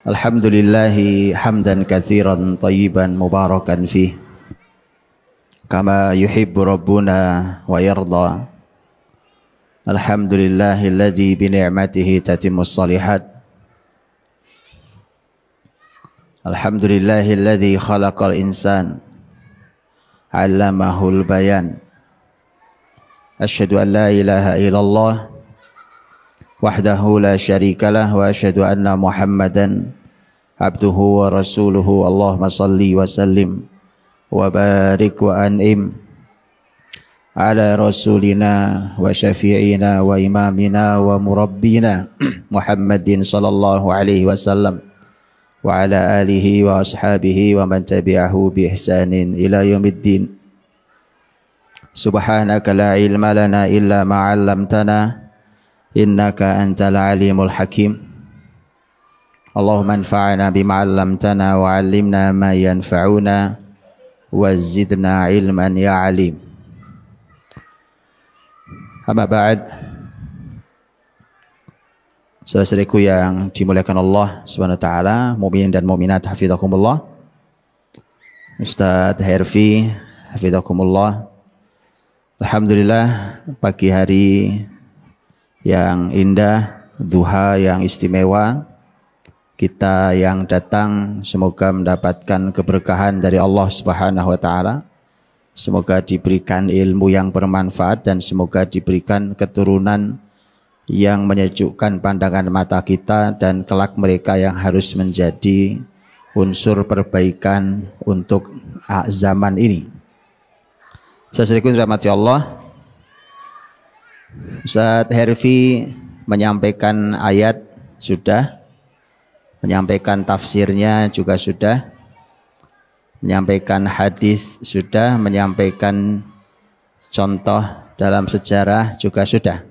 Alhamdulillahi hamdan katsiran tayyiban mubarakan fih kama yuhibbu rabbuna wa yarda. Alhamdulillahilladzi bi ni'matihi tatimmus shalihat. Alhamdulillahilladzi khalaqal insan 'allamahul bayan. Asyhadu an la ilaha illallah wahdahu la syarikalah wa asyhadu anna Muhammadan abduhu wa rasuluhu. Allahumma salli wa sallim wa barik wa an'im ala rasulina wa syafi'ina wa imamina wa murabbina Muhammadin sallallahu alaihi wasallam wa ala alihi wa ashabihi wa man tabi'ahu bi ihsanin ila yaumiddin. Subhanaka la ilma lana illa ma 'allamtana innaka antal alimul hakim. Allahumma anfa'na bima 'allamtana wa 'allimna ma yanfa'una wa zidna ilman ya alim. Amma ba'd. Saudara-saudariku yang dimuliakan Allah Subhanahu wa taala, mukminin dan mukminat hafizakumullah. Ustaz Herfi hafizakumullah. Alhamdulillah, pagi hari yang indah, duha yang istimewa, kita yang datang semoga mendapatkan keberkahan dari Allah Subhanahu wa taala. Semoga diberikan ilmu yang bermanfaat dan semoga diberikan keturunan yang menyejukkan pandangan mata kita dan kelak mereka yang harus menjadi unsur perbaikan untuk zaman ini. Saudaraku rahmati Allah, Ustaz Herfi menyampaikan ayat sudah, menyampaikan tafsirnya juga sudah, menyampaikan hadis sudah, menyampaikan contoh dalam sejarah juga sudah.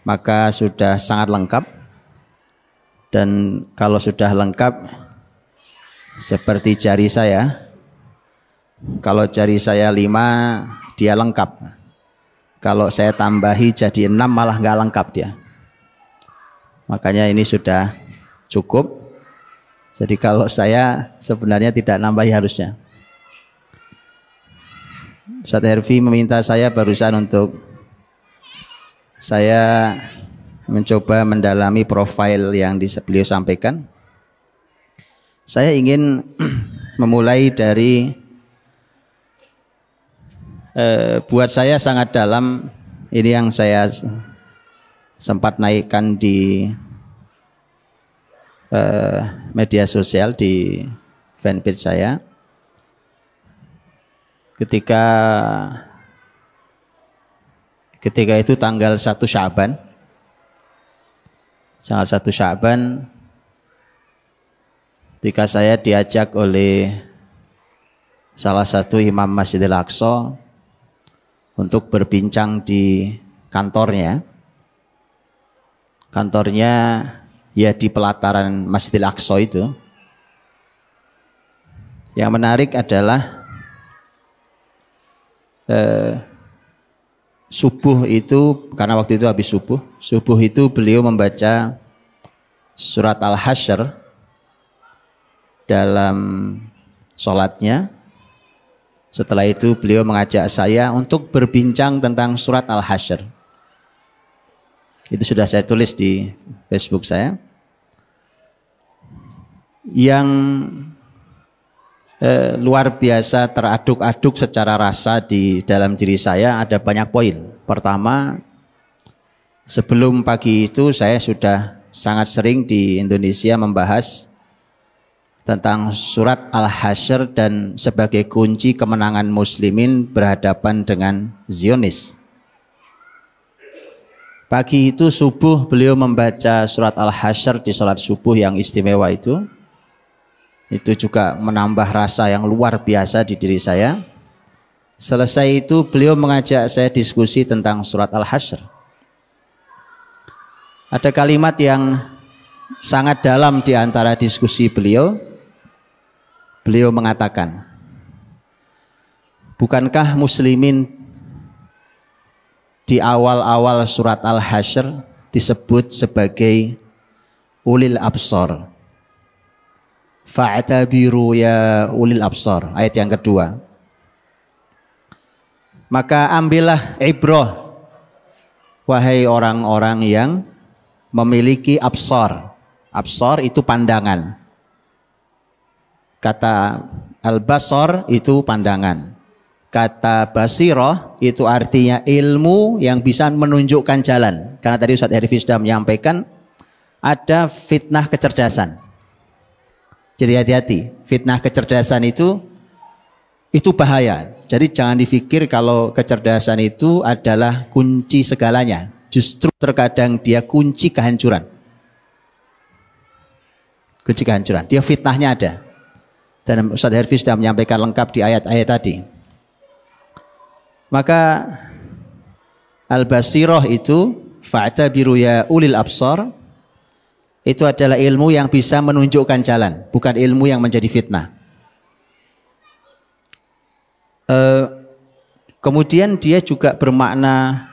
Maka sudah sangat lengkap, dan kalau sudah lengkap seperti jari saya, kalau jari saya 5 dia lengkap, kalau saya tambahi jadi 6 malah nggak lengkap dia. Makanya ini sudah cukup. Jadi kalau saya sebenarnya tidak nambahi harusnya. Ustaz Herfi meminta saya barusan untuk saya mencoba mendalami profil yang beliau sampaikan. Saya ingin memulai dari buat saya sangat dalam, ini yang saya sempat naikkan di media sosial, di fanpage saya, ketika itu tanggal 1 Sya'ban, ketika saya diajak oleh salah satu imam Masjidil Aqsa untuk berbincang di kantornya ya di pelataran Masjidil Aqsa itu. Yang menarik adalah subuh itu, karena waktu itu habis subuh itu beliau membaca surat Al-Hasyr dalam sholatnya. Setelah itu beliau mengajak saya untuk berbincang tentang surat Al-Hasyr. Itu sudah saya tulis di Facebook saya. Yang luar biasa teraduk-aduk secara rasa di dalam diri saya ada banyak poin. Pertama, sebelum pagi itu saya sudah sangat sering di Indonesia membahas tentang surat Al-Hasyr dan sebagai kunci kemenangan muslimin berhadapan dengan Zionis. Pagi itu subuh beliau membaca surat Al-Hasyr di sholat subuh yang istimewa itu. Itu juga menambah rasa yang luar biasa di diri saya. Selesai itu beliau mengajak saya diskusi tentang surat Al-Hasyr. Ada kalimat yang sangat dalam di antara diskusi beliau. Beliau mengatakan, bukankah muslimin di awal-awal surat Al-Hasyr disebut sebagai ulil absar, Fa'tabiru ya ulil absar, ayat yang kedua. Maka ambillah ibrah wahai orang-orang yang memiliki absar. Absar itu pandangan. Kata al-basar itu pandangan. Kata basirah itu artinya ilmu yang bisa menunjukkan jalan. Karena tadi Ustaz Herfi sudah menyampaikan ada fitnah kecerdasan. Jadi hati-hati, fitnah kecerdasan itu bahaya. Jadi jangan dipikir kalau kecerdasan itu adalah kunci segalanya. Justru terkadang dia kunci kehancuran. Kunci kehancuran. Dia fitnahnya ada. Dan Ustaz Herfi sudah menyampaikan lengkap di ayat-ayat tadi. Maka al-basirah itu fa'tabiru ya ulil absar, itu adalah ilmu yang bisa menunjukkan jalan, bukan ilmu yang menjadi fitnah. Kemudian dia juga bermakna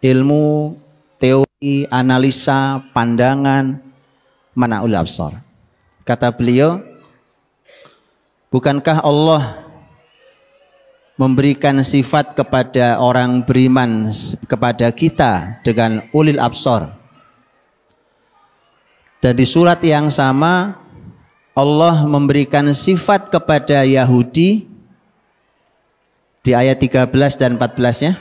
ilmu, teori, analisa, pandangan, manaul absar. Kata beliau, bukankah Allah memberikan sifat kepada orang beriman, kepada kita dengan ulil absar? Dan di surat yang sama Allah memberikan sifat kepada Yahudi di ayat 13 dan 14-nya,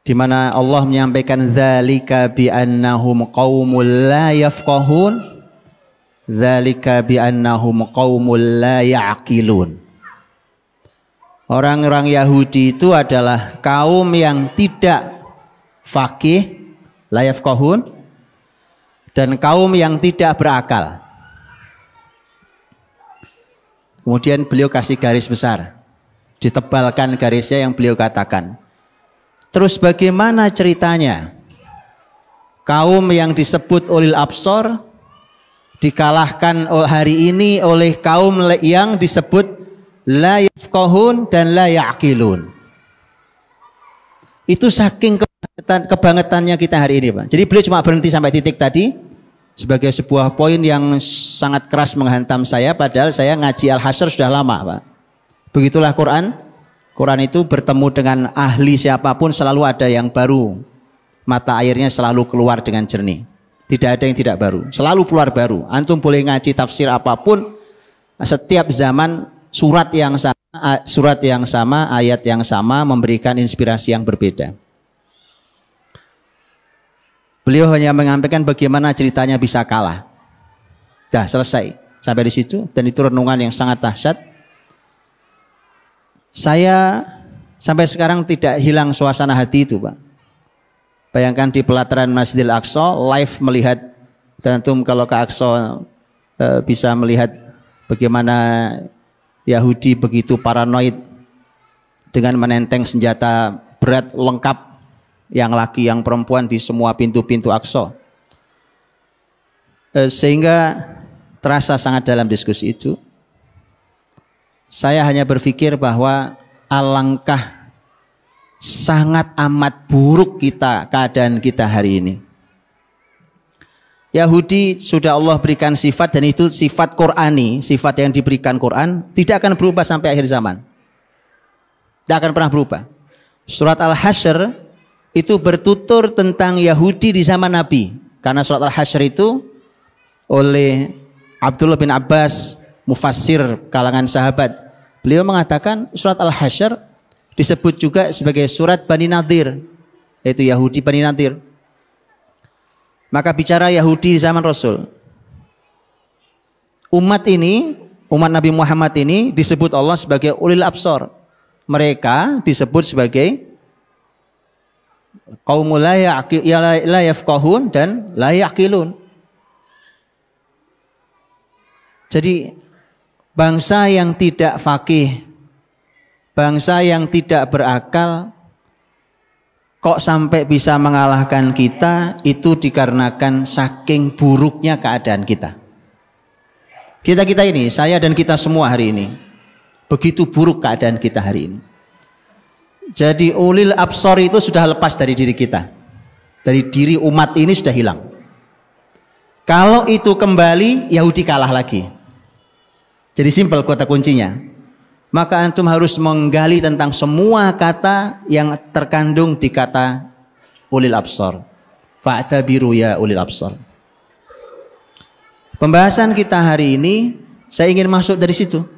di mana Allah menyampaikan dzalika bi annahum qaumul la yafqahun, dzalika bi annahum qaumul la ya'qilun. Orang-orang Yahudi itu adalah kaum yang tidak faqih, la yafqahun, dan kaum yang tidak berakal. Kemudian beliau kasih garis besar, ditebalkan garisnya yang beliau katakan. Terus bagaimana ceritanya kaum yang disebut ulil absar dikalahkan hari ini oleh kaum yang disebut la yafqahun dan la ya'qilun? Itu saking kebangetannya kita hari ini, Pak. Jadi beliau cuma berhenti sampai titik tadi sebagai sebuah poin yang sangat keras menghantam saya, padahal saya ngaji Al-Hasyr sudah lama, Pak. Begitulah Quran. Quran itu bertemu dengan ahli siapapun selalu ada yang baru. Mata airnya selalu keluar dengan jernih. Tidak ada yang tidak baru. Selalu keluar baru. Antum boleh ngaji tafsir apapun, setiap zaman surat yang sama, ayat yang sama memberikan inspirasi yang berbeda. Beliau hanya menyampaikan bagaimana ceritanya bisa kalah. Dah selesai sampai di situ, dan itu renungan yang sangat dahsyat. Saya sampai sekarang tidak hilang suasana hati itu, Pak. Bayangkan di pelataran Masjidil Aqsa live melihat, dan antum kalau ke Aqsa bisa melihat bagaimana Yahudi begitu paranoid dengan menenteng senjata berat lengkap, yang laki yang perempuan, di semua pintu-pintu Aqsa. Sehingga terasa sangat dalam diskusi itu. Saya hanya berpikir bahwa alangkah sangat amat buruk keadaan kita hari ini. Yahudi sudah Allah berikan sifat, dan itu sifat Qur'ani, sifat yang diberikan Quran, tidak akan berubah sampai akhir zaman. Tidak akan pernah berubah. Surat Al-Hasyr itu bertutur tentang Yahudi di zaman Nabi, karena surat Al-Hasyr itu oleh Abdullah bin Abbas, mufassir kalangan sahabat, beliau mengatakan surat Al-Hasyr disebut juga sebagai surat Bani Nadir, yaitu Yahudi Bani Nadir. Maka bicara Yahudi di zaman Rasul, umat Nabi Muhammad ini disebut Allah sebagai ulil absar. Mereka disebut sebagai qaumul la yafqahun dan la ya'qilun. Jadi bangsa yang tidak faqih, bangsa yang tidak berakal, kok sampai bisa mengalahkan kita, itu dikarenakan saking buruknya keadaan kita. Kita ini, saya dan kita semua hari ini, begitu buruk keadaan kita hari ini. Jadi ulil absar itu sudah lepas dari diri kita, dari diri umat ini sudah hilang. Kalau itu kembali, Yahudi kalah lagi. Jadi simpel kata kuncinya. Maka antum harus menggali tentang semua kata yang terkandung di kata ulil absar. Fa'tabiru ya ulil absar. Pembahasan kita hari ini saya ingin masuk dari situ.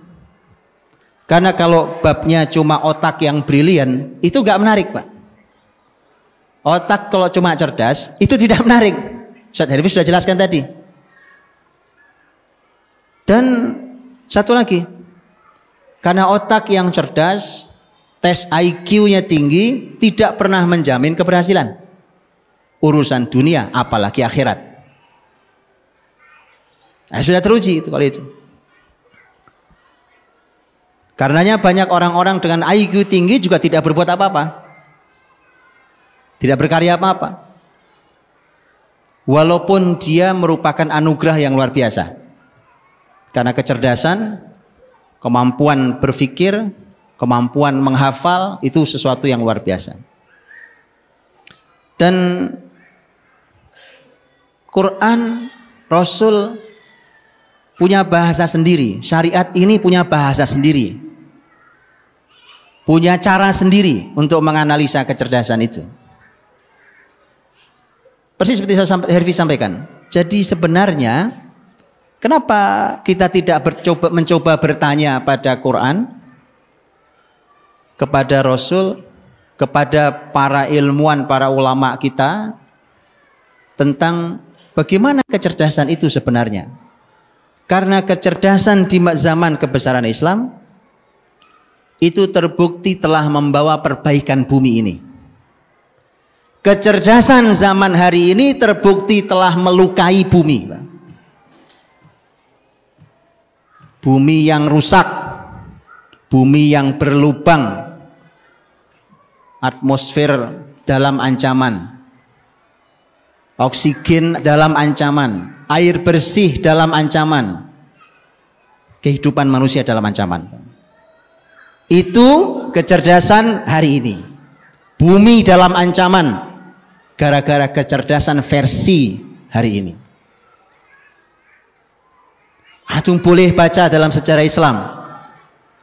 Karena kalau babnya cuma otak yang brilian, itu gak menarik, Pak. Otak kalau cuma cerdas, itu tidak menarik. Ustaz Herfi sudah jelaskan tadi. Dan satu lagi, karena otak yang cerdas, tes IQ-nya tinggi, tidak pernah menjamin keberhasilan urusan dunia, apalagi akhirat. Nah, sudah teruji itu kalau itu. Karenanya banyak orang-orang dengan IQ tinggi juga tidak berbuat apa-apa, tidak berkarya apa-apa, walaupun dia merupakan anugerah yang luar biasa. Karena kecerdasan, kemampuan berpikir, kemampuan menghafal itu sesuatu yang luar biasa. Dan Quran, Rasul punya bahasa sendiri, syariat ini punya bahasa sendiri, punya cara sendiri untuk menganalisa kecerdasan itu. Persis seperti Herfi sampaikan. Jadi sebenarnya kenapa kita tidak mencoba bertanya pada Quran, kepada Rasul, kepada para ilmuwan, para ulama kita tentang bagaimana kecerdasan itu sebenarnya? Karena kecerdasan di zaman kebesaran Islam itu terbukti telah membawa perbaikan bumi ini. Kecerdasan zaman hari ini terbukti telah melukai bumi. Bumi yang rusak, bumi yang berlubang, atmosfer dalam ancaman, oksigen dalam ancaman, air bersih dalam ancaman, kehidupan manusia dalam ancaman. Itu kecerdasan hari ini. Bumi dalam ancaman gara-gara kecerdasan versi hari ini. Antum boleh baca dalam sejarah Islam.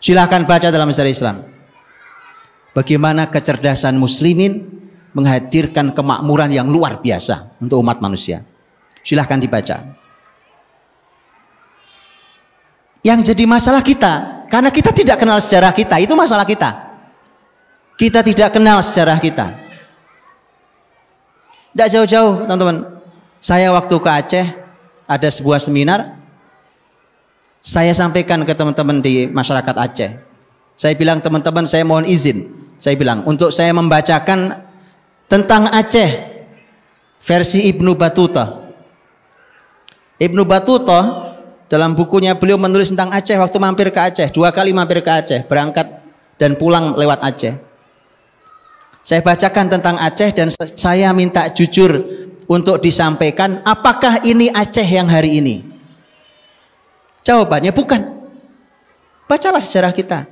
Silahkan baca dalam sejarah Islam. Bagaimana kecerdasan muslimin menghadirkan kemakmuran yang luar biasa untuk umat manusia. Silahkan dibaca. Yang jadi masalah kita, karena kita tidak kenal sejarah kita, itu masalah kita. Kita tidak kenal sejarah kita. Tidak jauh-jauh, teman-teman. Saya waktu ke Aceh, ada sebuah seminar, saya sampaikan ke teman-teman di masyarakat Aceh. Saya bilang, teman-teman, saya mohon izin. Saya bilang, untuk saya membacakan tentang Aceh versi Ibnu Battuta. Ibnu Battuta dalam bukunya beliau menulis tentang Aceh waktu mampir ke Aceh. 2 kali mampir ke Aceh, berangkat dan pulang lewat Aceh. Saya bacakan tentang Aceh dan saya minta jujur untuk disampaikan, apakah ini Aceh yang hari ini? Jawabannya bukan. Bacalah sejarah kita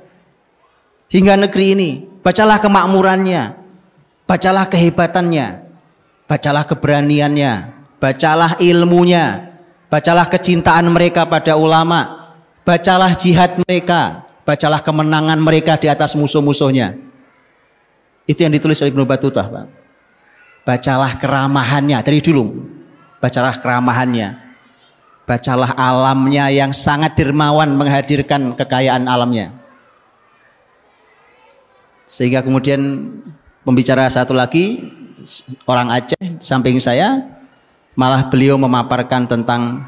hingga negeri ini, bacalah kemakmurannya, bacalah kehebatannya, bacalah keberaniannya, bacalah ilmunya, bacalah kecintaan mereka pada ulama, bacalah jihad mereka, bacalah kemenangan mereka di atas musuh-musuhnya. Itu yang ditulis oleh Ibnu Battuta, Pak. Bacalah keramahannya dari dulu. Bacalah keramahannya. Bacalah alamnya yang sangat dermawan menghadirkan kekayaan alamnya. Sehingga kemudian pembicara satu lagi, orang Aceh samping saya, malah beliau memaparkan tentang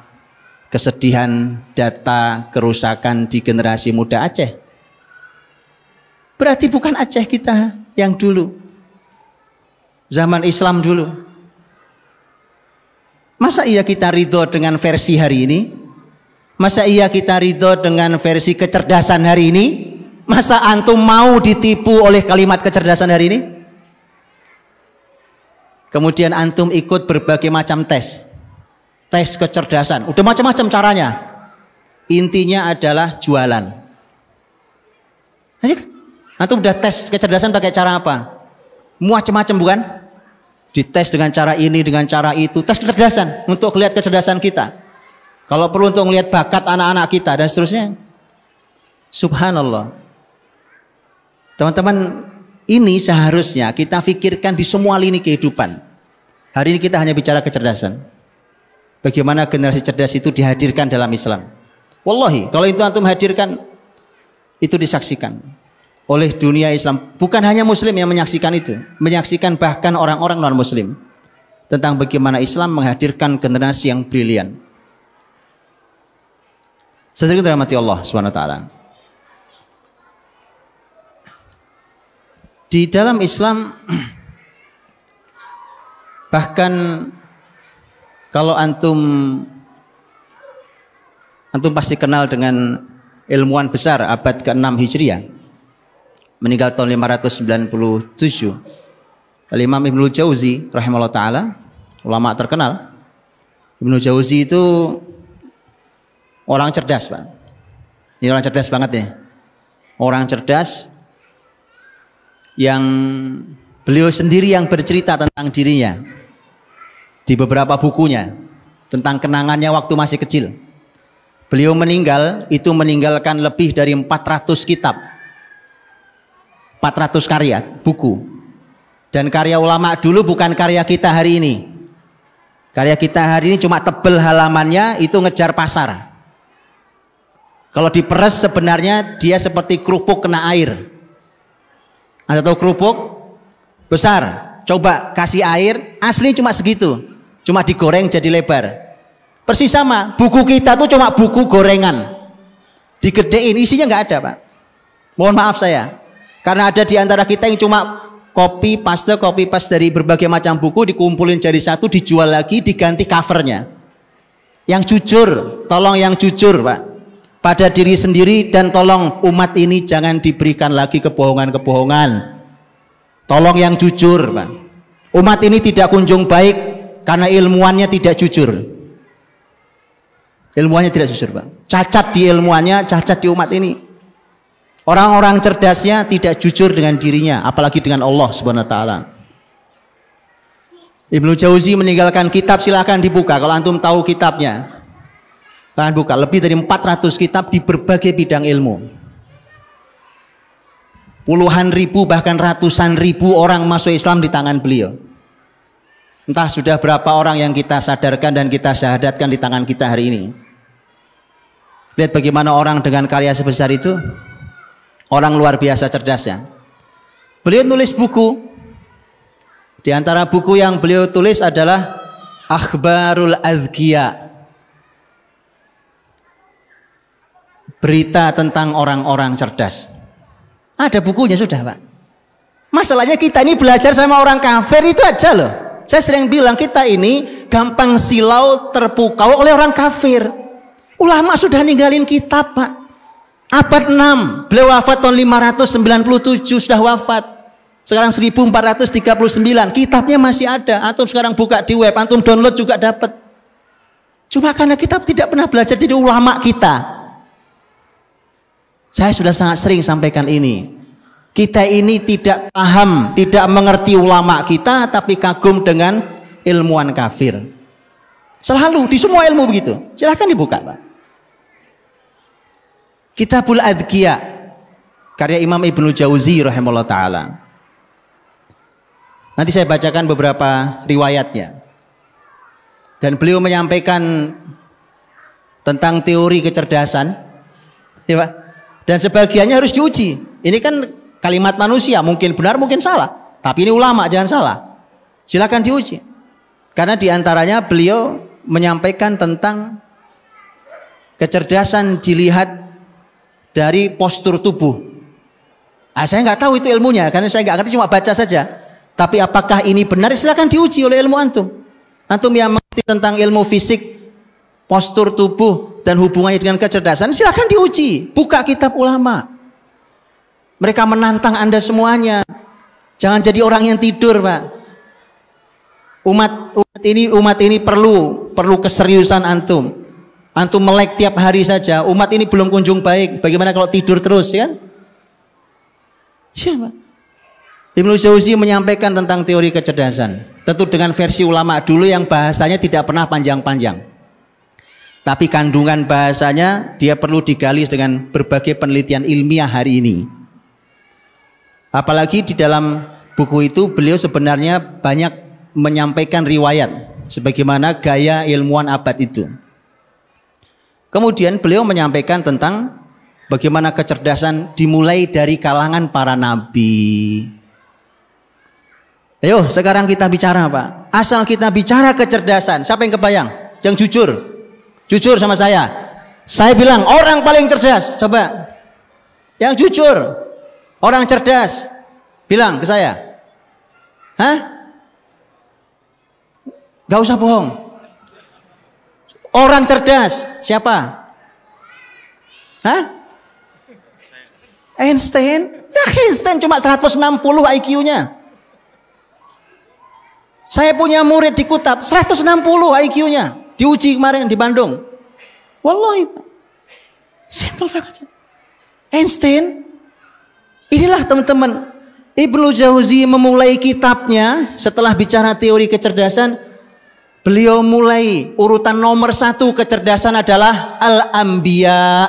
kesedihan data kerusakan di generasi muda Aceh. Berarti bukan Aceh kita yang dulu, zaman Islam dulu. Masa iya kita ridho dengan versi hari ini? Masa iya kita ridho dengan versi kecerdasan hari ini? Masa antum mau ditipu oleh kalimat kecerdasan hari ini? Kemudian antum ikut berbagai macam tes kecerdasan, udah macam-macam caranya. Intinya adalah jualan. Antum udah tes kecerdasan pakai cara apa? Macam-macam bukan? dites dengan cara ini, dengan cara itu, tes kecerdasan untuk lihat kecerdasan kita. Kalau perlu untuk melihat bakat anak-anak kita dan seterusnya. Subhanallah. Teman-teman, ini seharusnya kita pikirkan di semua lini kehidupan. Hari ini kita hanya bicara kecerdasan. Bagaimana generasi cerdas itu dihadirkan dalam Islam. Wallahi, kalau itu antum hadirkan, itu disaksikan oleh dunia Islam. Bukan hanya Muslim yang menyaksikan itu, menyaksikan bahkan orang-orang non-Muslim tentang bagaimana Islam menghadirkan generasi yang brilian. Saudara dirahmati Allah Subhanahu wa taala. Di dalam Islam bahkan kalau antum pasti kenal dengan ilmuwan besar abad ke-6 Hijriah, meninggal tahun 597, Imam Ibnu Jauzi rahimahullah taala, ulama terkenal. Ibnu Jauzi itu orang cerdas, Pak. Ini orang cerdas banget ya. Orang cerdas yang beliau sendiri yang bercerita tentang dirinya di beberapa bukunya tentang kenangannya waktu masih kecil. Beliau meninggal itu meninggalkan lebih dari 400 kitab, 400 karya buku. Dan karya ulama dulu bukan karya kita hari ini. Karya kita hari ini cuma tebel halamannya, itu ngejar pasar. Kalau diperes sebenarnya dia seperti kerupuk kena air. Anda tahu kerupuk besar, coba kasih air, asli cuma segitu, cuma digoreng jadi lebar. Persis sama, buku kita tuh cuma buku gorengan, digedein, isinya nggak ada, Pak. Mohon maaf saya, karena ada di antara kita yang cuma copy paste dari berbagai macam buku, dikumpulin jadi satu, dijual lagi, diganti covernya. Yang jujur, tolong yang jujur, Pak, pada diri sendiri, dan tolong umat ini jangan diberikan lagi kebohongan-kebohongan. Tolong yang jujur, Pak. Umat ini tidak kunjung baik karena ilmuannya tidak jujur. Ilmuannya tidak jujur, Pak. Cacat di ilmuannya, cacat di umat ini. Orang-orang cerdasnya tidak jujur dengan dirinya, apalagi dengan Allah Subhanahu wa taala. Ibnu Jauzi meninggalkan kitab, silahkan dibuka kalau antum tahu kitabnya. Silahkan buka, lebih dari 400 kitab di berbagai bidang ilmu. Puluhan ribu bahkan ratusan ribu orang masuk Islam di tangan beliau. Entah sudah berapa orang yang kita sadarkan dan kita syahadatkan di tangan kita hari ini. Lihat bagaimana orang dengan karya sebesar itu, orang luar biasa cerdasnya. Beliau nulis buku. Di antara buku yang beliau tulis adalah Akhbarul Azkiya, berita tentang orang-orang cerdas. Ada bukunya sudah, Pak. Masalahnya kita ini belajar sama orang kafir itu aja loh. Saya sering bilang kita ini gampang silau, terpukau oleh orang kafir. Ulama sudah ninggalin kitab, Pak. Abad 6, beliau wafat tahun 597, sudah wafat. Sekarang 1439, kitabnya masih ada. Antum sekarang buka di web, antum download juga dapat. Cuma karena kita tidak pernah belajar dari ulama kita. Saya sudah sangat sering sampaikan ini. Kita ini tidak paham, tidak mengerti ulama kita, tapi kagum dengan ilmuwan kafir. Selalu di semua ilmu begitu. Silahkan dibuka, Pak. Kitabul Adkiya, karya Imam Ibnu Jauzi rahimahullah taala. Nanti saya bacakan beberapa riwayatnya. Dan beliau menyampaikan tentang teori kecerdasan, ya Pak. Dan sebagiannya harus diuji. Ini kan kalimat manusia, mungkin benar, mungkin salah. Tapi ini ulama, jangan salah. Silakan diuji. Karena diantaranya beliau menyampaikan tentang kecerdasan dilihat dari postur tubuh. Saya nggak tahu itu ilmunya, karena saya nggak ngerti, cuma baca saja. Tapi apakah ini benar? Silakan diuji oleh ilmu antum. Antum yang mengerti tentang ilmu fisik, postur tubuh dan hubungannya dengan kecerdasan, silakan diuji. Buka kitab ulama. Mereka menantang Anda semuanya. Jangan jadi orang yang tidur, Pak. Umat ini perlu keseriusan antum. Antum melek tiap hari saja. Umat ini belum kunjung baik. Bagaimana kalau tidur terus, ya kan? Siapa? Ibnu Jauzi menyampaikan tentang teori kecerdasan. Tentu dengan versi ulama dulu yang bahasanya tidak pernah panjang-panjang. Tapi kandungan bahasanya dia perlu digali dengan berbagai penelitian ilmiah hari ini. Apalagi di dalam buku itu beliau sebenarnya banyak menyampaikan riwayat sebagaimana gaya ilmuwan abad itu. Kemudian beliau menyampaikan tentang bagaimana kecerdasan dimulai dari kalangan para nabi. Ayo sekarang kita bicara Pak. Asal kita bicara kecerdasan, siapa yang kebayang? Yang jujur. Jujur sama saya. Saya bilang orang paling cerdas. Coba. Yang jujur. Orang cerdas. Bilang ke saya. Hah? Gak usah bohong. Orang cerdas. Siapa? Hah? Einstein? Ya Einstein cuma 160 IQ-nya. Saya punya murid di Kutab 160 IQ-nya. Diuji kemarin di Bandung. Wallahi, simple banget. Einstein, inilah teman-teman, Ibnu Jauzi memulai kitabnya setelah bicara teori kecerdasan. Beliau mulai urutan nomor 1 kecerdasan adalah Al-Anbiya.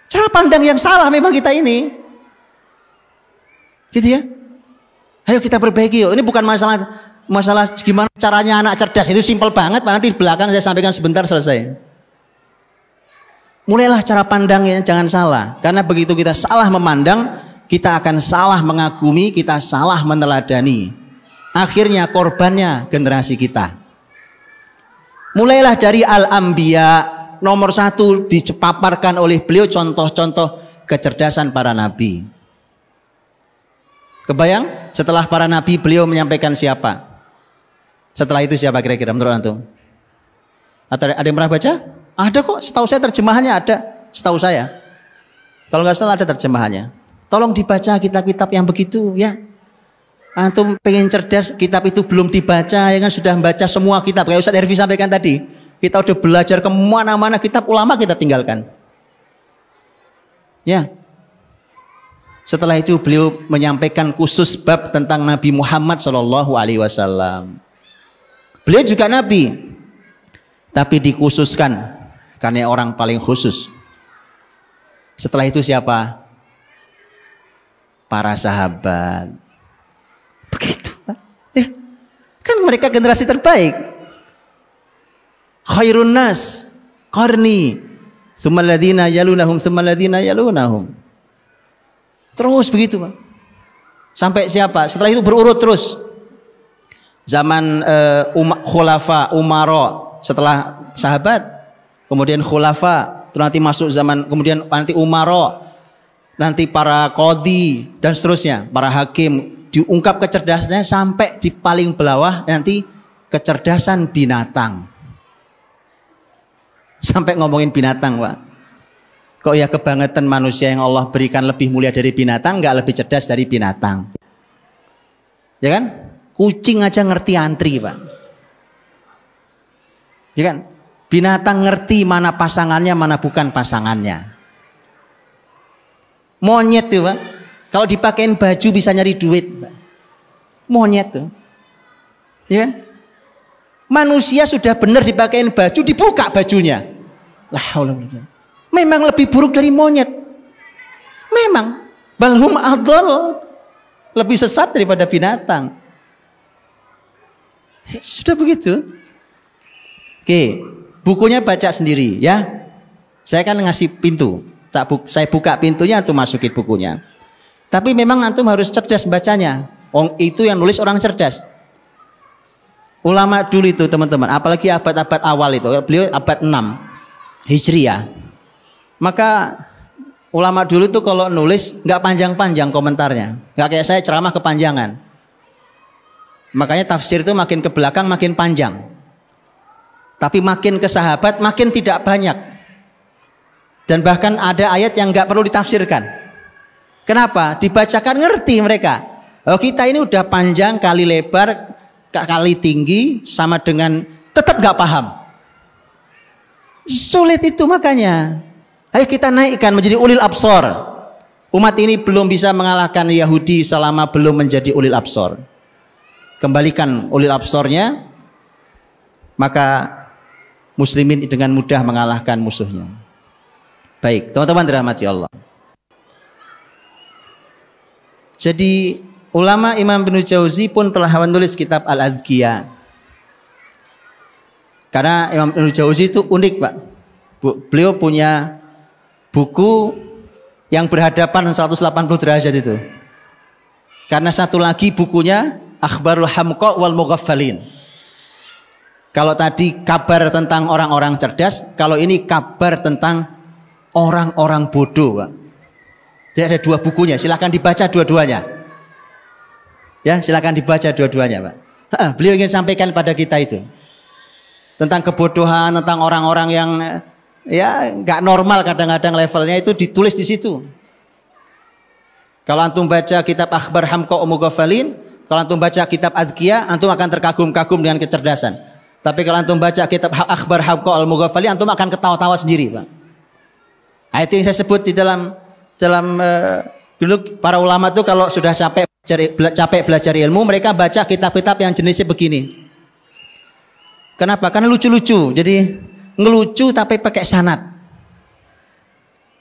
Cara pandang yang salah memang kita ini. Gitu ya. Ayo kita perbaiki yuk. Ini bukan masalah gimana caranya anak cerdas, itu simpel banget. Nanti di belakang saya sampaikan sebentar, selesai. Mulailah cara pandangnya, jangan salah. Karena begitu kita salah memandang, kita akan salah mengagumi, kita salah meneladani. Akhirnya korbannya generasi kita. Mulailah dari Al-Anbiya. Nomor 1 dipaparkan oleh beliau contoh-contoh kecerdasan para nabi. Kebayang? Setelah para nabi beliau menyampaikan siapa? Setelah itu siapa kira-kira menurut antum? Ada yang pernah baca? Ada kok, setahu saya terjemahannya ada. Setahu saya. Kalau nggak salah ada terjemahannya. Tolong dibaca kitab-kitab yang begitu ya. Antum pengen cerdas, kitab itu belum dibaca, ya kan sudah membaca semua kitab. Kayak Ustaz Herfi sampaikan tadi. Kita udah belajar kemana-mana, kitab ulama kita tinggalkan. Ya. Setelah itu beliau menyampaikan khusus bab tentang Nabi Muhammad SAW. Beliau juga Nabi, tapi dikhususkan karena orang paling khusus. Setelah itu siapa? Para sahabat. Begitu, ya. Kan mereka generasi terbaik. Khairun nas qarni, tsumma alladziina yalunahum, tsumma alladziina yalunahum. Terus begitu Pak. Sampai siapa? Setelah itu berurut terus. Zaman khulafa, umaro, setelah sahabat, kemudian khulafa, terus nanti masuk zaman, kemudian nanti umaro, nanti para qadhi dan seterusnya, para hakim. Diungkap kecerdasannya sampai di paling bawah nanti kecerdasan binatang. Sampai ngomongin binatang Pak. Kok ya kebangetan manusia yang Allah berikan lebih mulia dari binatang, nggak lebih cerdas dari binatang. Ya kan? Kucing aja ngerti antri Pak. Ya kan? Binatang ngerti mana pasangannya, mana bukan pasangannya. Monyet tuh Pak, kalau dipakein baju bisa nyari duit Pak. Monyet tuh. Ya kan? Manusia sudah benar dipakein baju, dibuka bajunya. La haula wala quwwata. Memang lebih buruk dari monyet. Memang balhum adol, lebih sesat daripada binatang. Sudah begitu. Oke, bukunya baca sendiri ya. Saya kan ngasih pintu, saya buka pintunya, antum masukin bukunya. Tapi memang antum harus cerdas bacanya. Itu yang nulis orang cerdas. Ulama dulu itu teman-teman, apalagi abad-abad awal itu, beliau abad 6 Hijriah. Maka ulama dulu tuh kalau nulis nggak panjang-panjang komentarnya, nggak kayak saya ceramah kepanjangan. Makanya tafsir itu makin ke belakang makin panjang, tapi makin ke sahabat makin tidak banyak. Dan bahkan ada ayat yang nggak perlu ditafsirkan. Kenapa? Dibacakan ngerti mereka. Oh, kita ini udah panjang kali lebar kali tinggi sama dengan tetap nggak paham. Sulit itu makanya. Ayo kita naikkan menjadi ulil absor. Umat ini belum bisa mengalahkan Yahudi selama belum menjadi ulil absor. kembalikan ulil absornya, maka muslimin dengan mudah mengalahkan musuhnya. Baik, teman-teman dirahmati Allah. Jadi ulama Imam Ibnu Jauzi pun telah menulis kitab Al-Adhkiyah. Karena Imam Ibnu Jauzi itu unik, Pak. Beliau punya buku yang berhadapan 180 derajat itu. Karena satu lagi bukunya Akhbarul Hamqa wal Mughaffalin. Kalau tadi kabar tentang orang-orang cerdas, kalau ini kabar tentang orang-orang bodoh, Pak. Jadi ada dua bukunya, silakan dibaca dua-duanya. Ya, silakan dibaca dua-duanya, Pak. Beliau ingin sampaikan pada kita itu tentang kebodohan, tentang orang-orang yang ya nggak normal kadang-kadang levelnya, itu ditulis di situ. Kalau antum baca kitab Akhbar Hamqa wa Mughaffalin, kalau antum baca kitab Adhkiyah, antum akan terkagum-kagum dengan kecerdasan. Tapi kalau antum baca kitab Akhbar Hamqa al Mughaffalin, antum akan ketawa-tawa sendiri, Pak. Nah, itu yang saya sebut di dalam dulu para ulama itu kalau sudah capek belajar ilmu, mereka baca kitab-kitab yang jenisnya begini. Kenapa? Karena lucu-lucu. Jadi ngelucu tapi pakai sanad.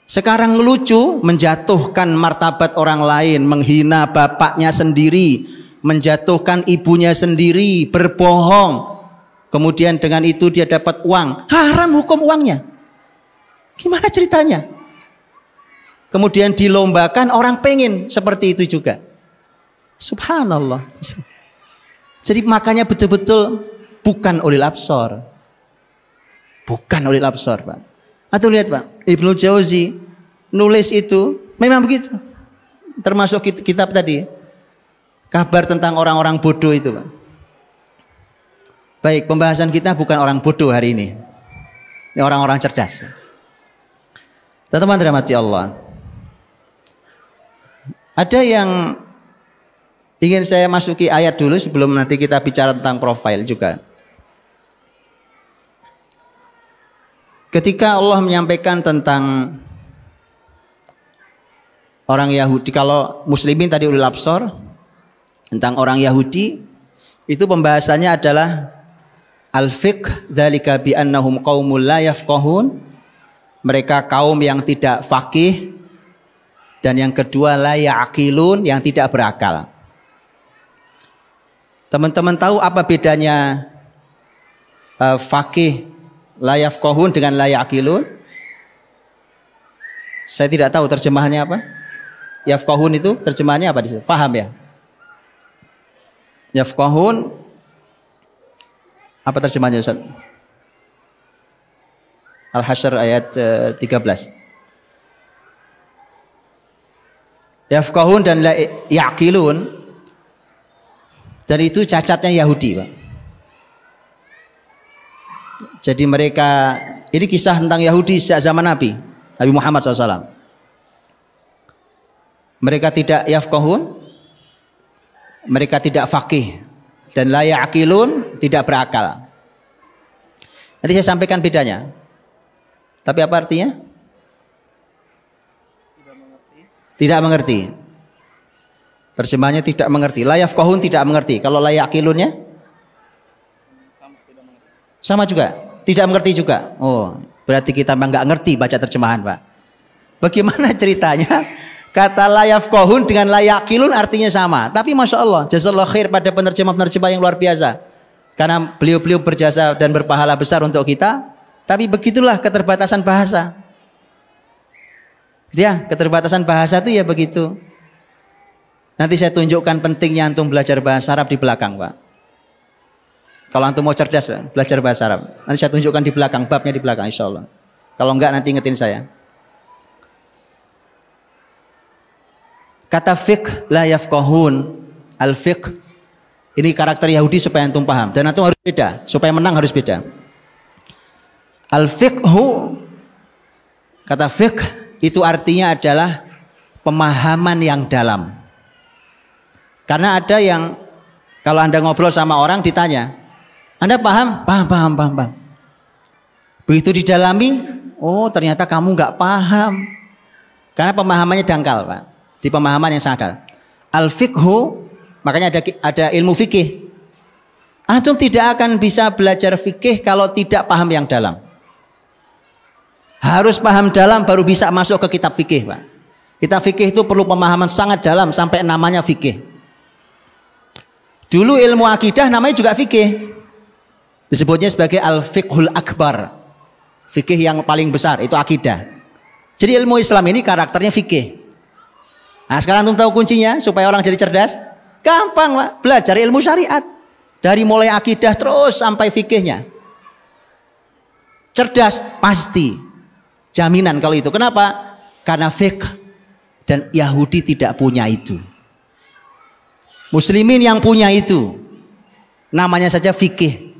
Sekarang ngelucu menjatuhkan martabat orang lain, menghina bapaknya sendiri, menjatuhkan ibunya sendiri, berbohong. Kemudian dengan itu dia dapat uang. Haram hukum uangnya. Gimana ceritanya? Kemudian dilombakan, orang pengen seperti itu juga. Subhanallah. Jadi makanya betul-betul bukan ulil absor. Bukan ulil absor, Pak. Atau lihat, Pak, Ibnu Jauzi nulis itu memang begitu. Termasuk kitab tadi, kabar tentang orang-orang bodoh itu, Pak. Baik, pembahasan kita bukan orang bodoh hari ini. Ini orang-orang cerdas. Teman-teman dirahmati Allah. Ada yang ingin saya masuki ayat dulu sebelum nanti kita bicara tentang profil juga. Ketika Allah menyampaikan tentang orang Yahudi, kalau muslimin tadi ulil absor, tentang orang Yahudi itu pembahasannya adalah al-fiqh dzalika bi annahum qaumul la yafqahun, mereka kaum yang tidak faqih, dan yang kedua la ya'qilun, yang tidak berakal. Teman-teman tahu apa bedanya faqih la yafqahun dengan la ya'qilun? Saya tidak tahu terjemahannya apa. Yafqahun itu terjemahannya apa di situ? Paham ya? Yafqahun apa terjemahannya, Ustaz? Al-Hasyr ayat 13. Yafqahun dan la ya'qilun, dan itu cacatnya Yahudi, Pak. Jadi mereka, ini kisah tentang Yahudi sejak zaman Nabi Muhammad SAW. Mereka tidak yafqahun, mereka tidak faqih, dan la ya'qilun, tidak berakal. Nanti saya sampaikan bedanya. Tapi apa artinya? Tidak mengerti. Terjemahannya tidak mengerti. La yafqahun tidak mengerti. Kalau la ya'qilunnya sama juga, tidak mengerti juga. Oh, berarti kita memang nggak ngerti baca terjemahan, Pak. Bagaimana ceritanya? Kata la yafqahun dengan la ya'qilun artinya sama. Tapi masya Allah, jazakallahu khair pada penerjemah-penerjemah yang luar biasa. Karena beliau-beliau berjasa dan berpahala besar untuk kita. Tapi begitulah keterbatasan bahasa. Ya, keterbatasan bahasa itu ya begitu. Nanti saya tunjukkan pentingnya antum belajar bahasa Arab di belakang, Pak. Kalau antum mau cerdas, Pak, belajar bahasa Arab. Nanti saya tunjukkan di belakang, babnya di belakang, insya Allah. Kalau enggak nanti ingetin saya. Kata fiqh la yafqahun, al-fiqh ini karakter Yahudi supaya antum paham, dan antum harus beda, supaya menang harus beda. Al-fiqhu, kata fiqh itu artinya adalah pemahaman yang dalam. Karena ada yang kalau Anda ngobrol sama orang ditanya, Anda paham? Paham. Begitu didalami, oh ternyata kamu nggak paham. Karena pemahamannya dangkal, Pak. Di pemahaman yang sakal. Al-fiqhu, makanya ada ilmu fikih. Antum tidak akan bisa belajar fikih kalau tidak paham yang dalam. Harus paham dalam baru bisa masuk ke kitab fikih, Pak. Kitab fikih itu perlu pemahaman sangat dalam sampai namanya fikih. Dulu ilmu akidah namanya juga fikih. Disebutnya sebagai al-fiqhul akbar. Fikih yang paling besar itu akidah. Jadi ilmu Islam ini karakternya fikih. Nah, sekarang antum tahu kuncinya supaya orang jadi cerdas? Gampang, Pak. Belajar ilmu syariat. Dari mulai akidah terus sampai fikihnya. Cerdas pasti. Jaminan kalau itu. Kenapa? Karena fiqh dan Yahudi tidak punya itu. Muslimin yang punya itu. Namanya saja fikih.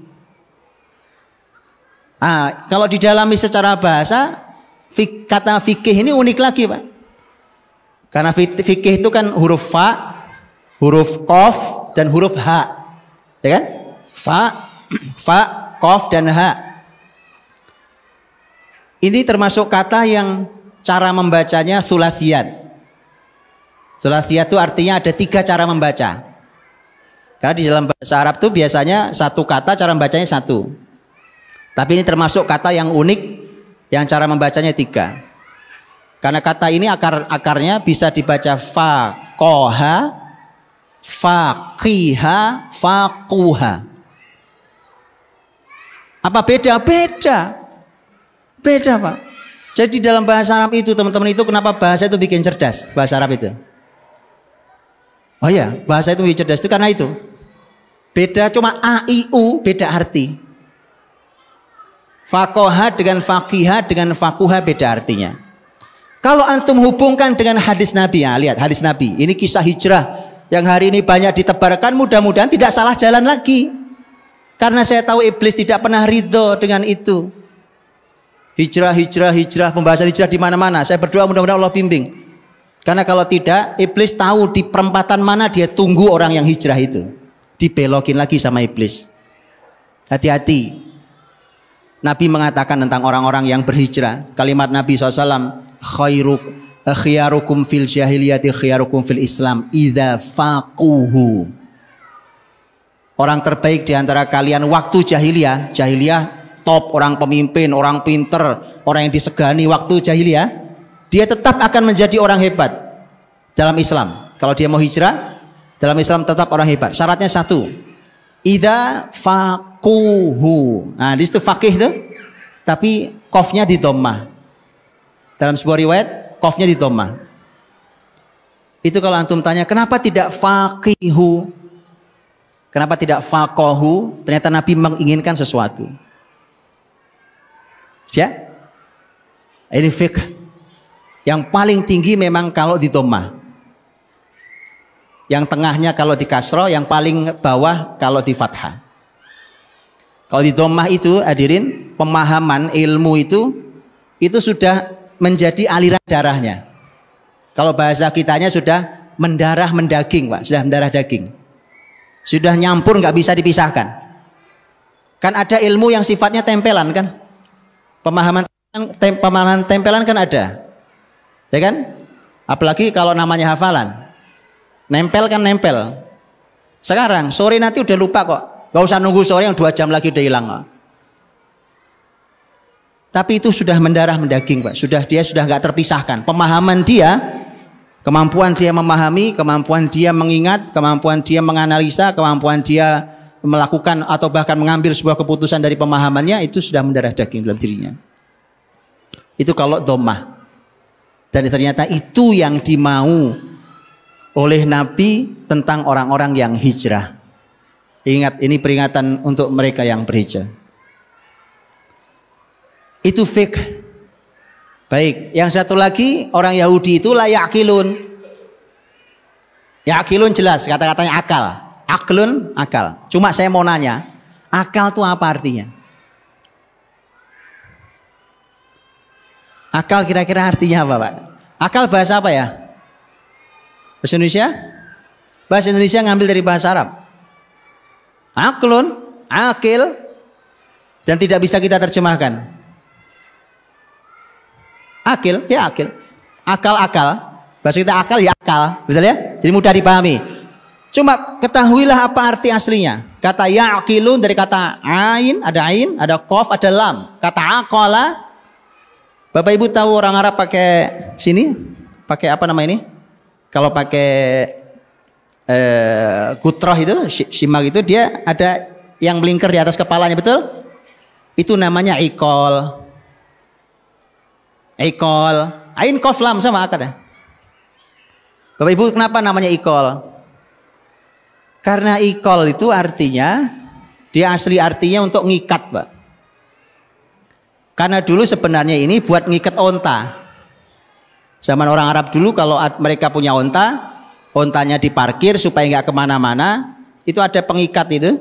Nah, kalau didalami secara bahasa, kata fikih ini unik lagi, Pak. Karena fikih itu kan huruf fa, huruf qaf dan huruf ha. Ya kan? Fa, qaf dan ha. Ini termasuk kata yang cara membacanya sulasiyat. Sulasiyat itu artinya ada 3 cara membaca. Karena di dalam bahasa Arab itu biasanya satu kata cara membacanya 1. Tapi ini termasuk kata yang unik yang cara membacanya 3. Karena kata ini akarnya bisa dibaca faqaha, faqiha, faquha. Apa beda? Beda, Pak. Jadi dalam bahasa Arab itu, teman-teman, itu kenapa bahasa itu bikin cerdas? Bahasa Arab itu. Oh ya, bahasa itu bikin cerdas itu karena itu. Beda cuma a, i, u, beda arti. Faqaha dengan faqiha dengan faquha beda artinya. Kalau antum hubungkan dengan hadis Nabi, ya lihat hadis Nabi. Ini kisah hijrah yang hari ini banyak ditebarkan, mudah-mudahan tidak salah jalan lagi. Karena saya tahu iblis tidak pernah ridho dengan itu. Hijrah, pembahasan hijrah di mana-mana. Saya berdoa mudah-mudahan Allah bimbing. Karena kalau tidak, iblis tahu di perempatan mana dia tunggu orang yang hijrah itu. Dibelokin lagi sama iblis. Hati-hati. Nabi mengatakan tentang orang-orang yang berhijrah. Kalimat Nabi SAW, khiyarukum fil jahiliyati khiyarukum fil Islam idza faquhu. Orang terbaik di antara kalian waktu jahiliyah top, orang pemimpin, orang pinter, orang yang disegani waktu jahiliyah, dia tetap akan menjadi orang hebat dalam Islam. Kalau dia mau hijrah, dalam Islam tetap orang hebat. Syaratnya 1, idza faquhu. Nah, di situ faqih itu, tapi qafnya di dhammah. Dalam sebuah riwayat, qafnya di dhammah. Itu kalau antum tanya, kenapa tidak faqihu? Kenapa tidak faqahu? Ternyata Nabi menginginkan sesuatu. Ya, ini fiqh yang paling tinggi memang kalau di dhammah, yang tengahnya kalau di kasroh, yang paling bawah kalau di fathah. Kalau di dhammah itu hadirin, pemahaman ilmu itu sudah menjadi aliran darahnya. Kalau bahasa kitanya sudah mendarah mendaging, Pak, sudah mendarah daging, sudah nyampur, nggak bisa dipisahkan. Kan ada ilmu yang sifatnya tempelan kan. Pemahaman tempelan kan ada, ya kan? Apalagi kalau namanya hafalan, nempel kan nempel. Sekarang sore nanti udah lupa kok, gak usah nunggu sore yang 2 jam lagi udah hilang kok. Tapi itu sudah mendarah mendaging, Pak. Dia sudah nggak terpisahkan. Pemahaman dia, kemampuan dia memahami, kemampuan dia mengingat, kemampuan dia menganalisa, kemampuan dia melakukan atau bahkan mengambil sebuah keputusan dari pemahamannya, itu sudah mendarah daging dalam dirinya. Itu kalau dhammah. Dan ternyata itu yang dimau oleh Nabi tentang orang-orang yang hijrah. Ingat, ini peringatan untuk mereka yang berhijrah. Itu fiqh. Baik, yang satu lagi, orang Yahudi itu la ya'qilun. Ya'qilun jelas, kata-katanya akal. Aklun, akal. Cuma saya mau nanya, akal itu apa artinya? Akal kira-kira artinya apa, Pak? Akal bahasa apa ya? Bahasa Indonesia? Bahasa Indonesia ngambil dari bahasa Arab. Aklun, akil, dan tidak bisa kita terjemahkan. Akil, ya akil. Akal-akal. Bahasa kita akal, ya akal. Betul ya? Jadi mudah dipahami. Cuma ketahuilah apa arti aslinya. Kata ya'qilun dari kata ain, ada qaf, ada lam. Kata aqala, Bapak Ibu tahu orang Arab pakai sini, pakai apa nama ini? Kalau pakai kutroh itu, simak itu dia ada yang melingkar di atas kepalanya, betul? Itu namanya iqol. Iqol, ain qaf lam sama akad. Bapak Ibu kenapa namanya iqol? Karena iqol itu artinya, dia asli artinya untuk ngikat, Pak. Karena dulu sebenarnya ini buat ngikat onta. Zaman orang Arab dulu kalau mereka punya onta, ontanya diparkir supaya nggak kemana-mana, itu ada pengikat itu,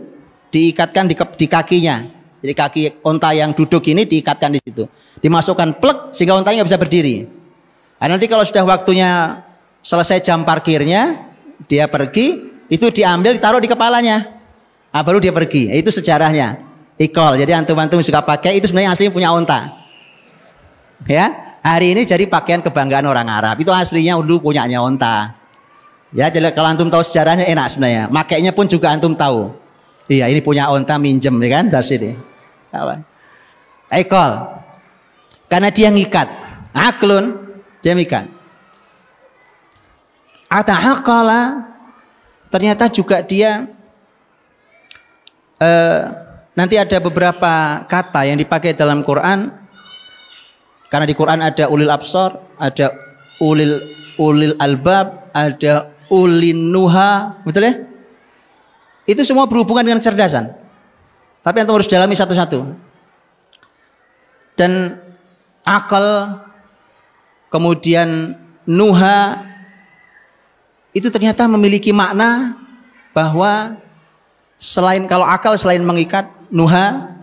diikatkan di kakinya. Jadi kaki onta yang duduk ini diikatkan di situ, dimasukkan plek sehingga ontanya nggak bisa berdiri. Nah, nanti kalau sudah waktunya selesai jam parkirnya, dia pergi. Itu diambil ditaruh di kepalanya, baru dia pergi. Itu sejarahnya iqol. Jadi antum-antum suka pakai itu sebenarnya aslinya punya onta ya. Hari ini jadi pakaian kebanggaan orang Arab. Itu aslinya dulu punyanya onta ya. Jadi kalau antum tahu sejarahnya enak sebenarnya, makainya pun juga antum tahu. Iya, ini punya onta, minjem ya kan, dari sini iqol. Karena dia ngikat. Aklun, dia ngikat. Ata'aqala, ternyata juga dia nanti ada beberapa kata yang dipakai dalam Quran. Karena di Quran ada ulil absar, ada ulil albab, ada ulin nuha, betul ya? Itu semua berhubungan dengan kecerdasan. Tapi antum harus dalami satu-satu. Dan akal, kemudian nuha, itu ternyata memiliki makna bahwa selain kalau akal selain mengikat, nuha,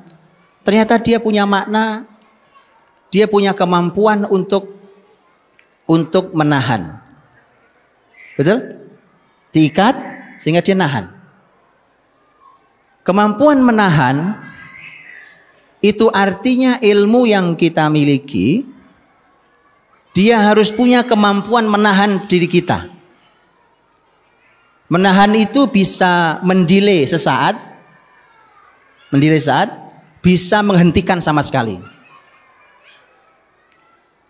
ternyata dia punya makna, dia punya kemampuan untuk menahan. Betul? Diikat sehingga dia nahan. Kemampuan menahan itu artinya ilmu yang kita miliki, dia harus punya kemampuan menahan diri kita. Menahan itu bisa mendelay sesaat, bisa menghentikan sama sekali.